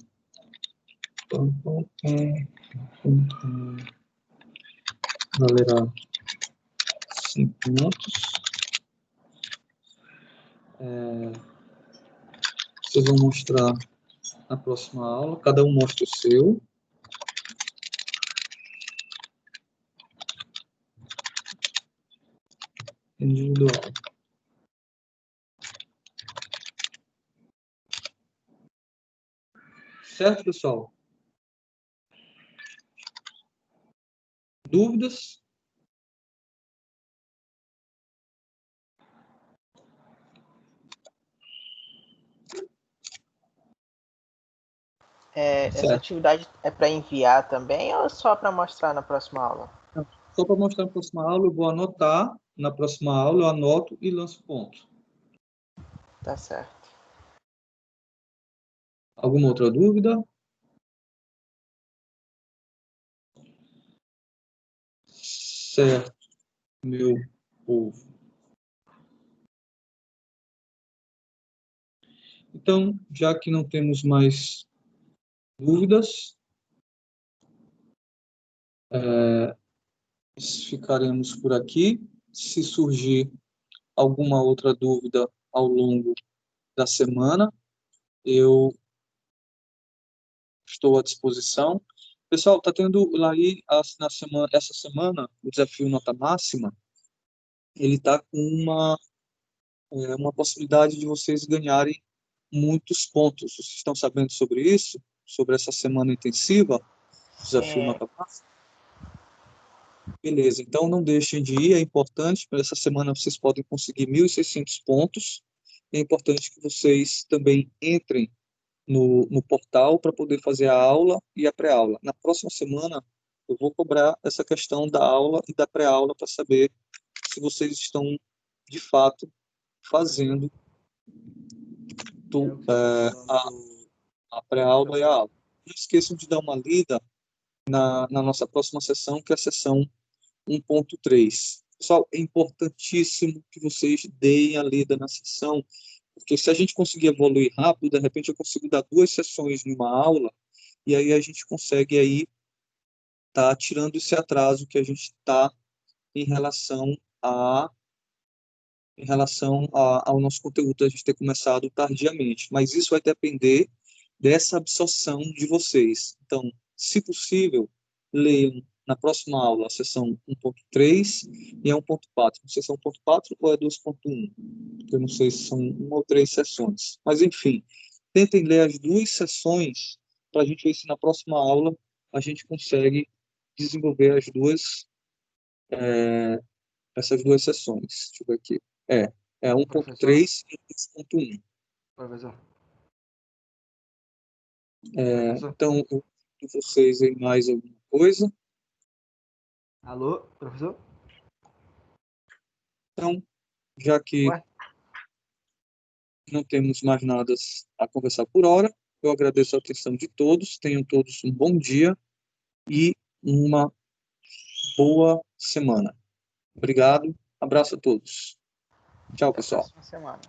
Valerá 100 pontos. Vocês vão mostrar na próxima aula, cada um mostra o seu. Individual. Certo, pessoal? Dúvidas? Essa atividade é para enviar também ou só para mostrar na próxima aula? Só para mostrar na próxima aula, eu vou anotar. Na próxima aula, eu anoto e lanço ponto. Tá certo. Alguma outra dúvida? Certo, meu povo. Então, já que não temos mais dúvidas, ficaremos por aqui. Se surgir alguma outra dúvida ao longo da semana, eu estou à disposição. Pessoal, está tendo lá aí essa semana o desafio Nota Máxima. Ele está com uma possibilidade de vocês ganharem muitos pontos. Vocês estão sabendo sobre isso? Sobre essa semana intensiva? Desafio Nota Máxima? Beleza, então não deixem de ir, é importante. Para essa semana vocês podem conseguir 1.600 pontos. É importante que vocês também entrem no portal para poder fazer a aula e a pré-aula. Na próxima semana, eu vou cobrar essa questão da aula e da pré-aula para saber se vocês estão, de fato, fazendo a pré-aula e a aula. Não esqueçam de dar uma lida na nossa próxima sessão, que é a sessão 1.3. Pessoal, é importantíssimo que vocês deem a lida na sessão, porque se a gente conseguir evoluir rápido, de repente eu consigo dar 2 sessões numa aula, e aí a gente consegue aí tá tirando esse atraso que a gente está em relação ao nosso conteúdo, a gente ter começado tardiamente. Mas isso vai depender dessa absorção de vocês. Então, se possível, leiam na próxima aula a sessão 1.3 e a 1.4. Sessão 1.4 ou é 2.1? Eu não sei se são 1 ou 3 sessões. Mas, enfim, tentem ler as 2 sessões para a gente ver se na próxima aula a gente consegue desenvolver essas 2 sessões. Deixa eu ver aqui. É 1.3 e 2.1. Professor. Então, vocês aí mais alguma coisa? Alô, professor? Então, já que Ué? não temos mais nada a conversar por hora, eu agradeço a atenção de todos, tenham todos um bom dia e uma boa semana. Obrigado, abraço a todos. Tchau, Até a pessoal. próxima semana.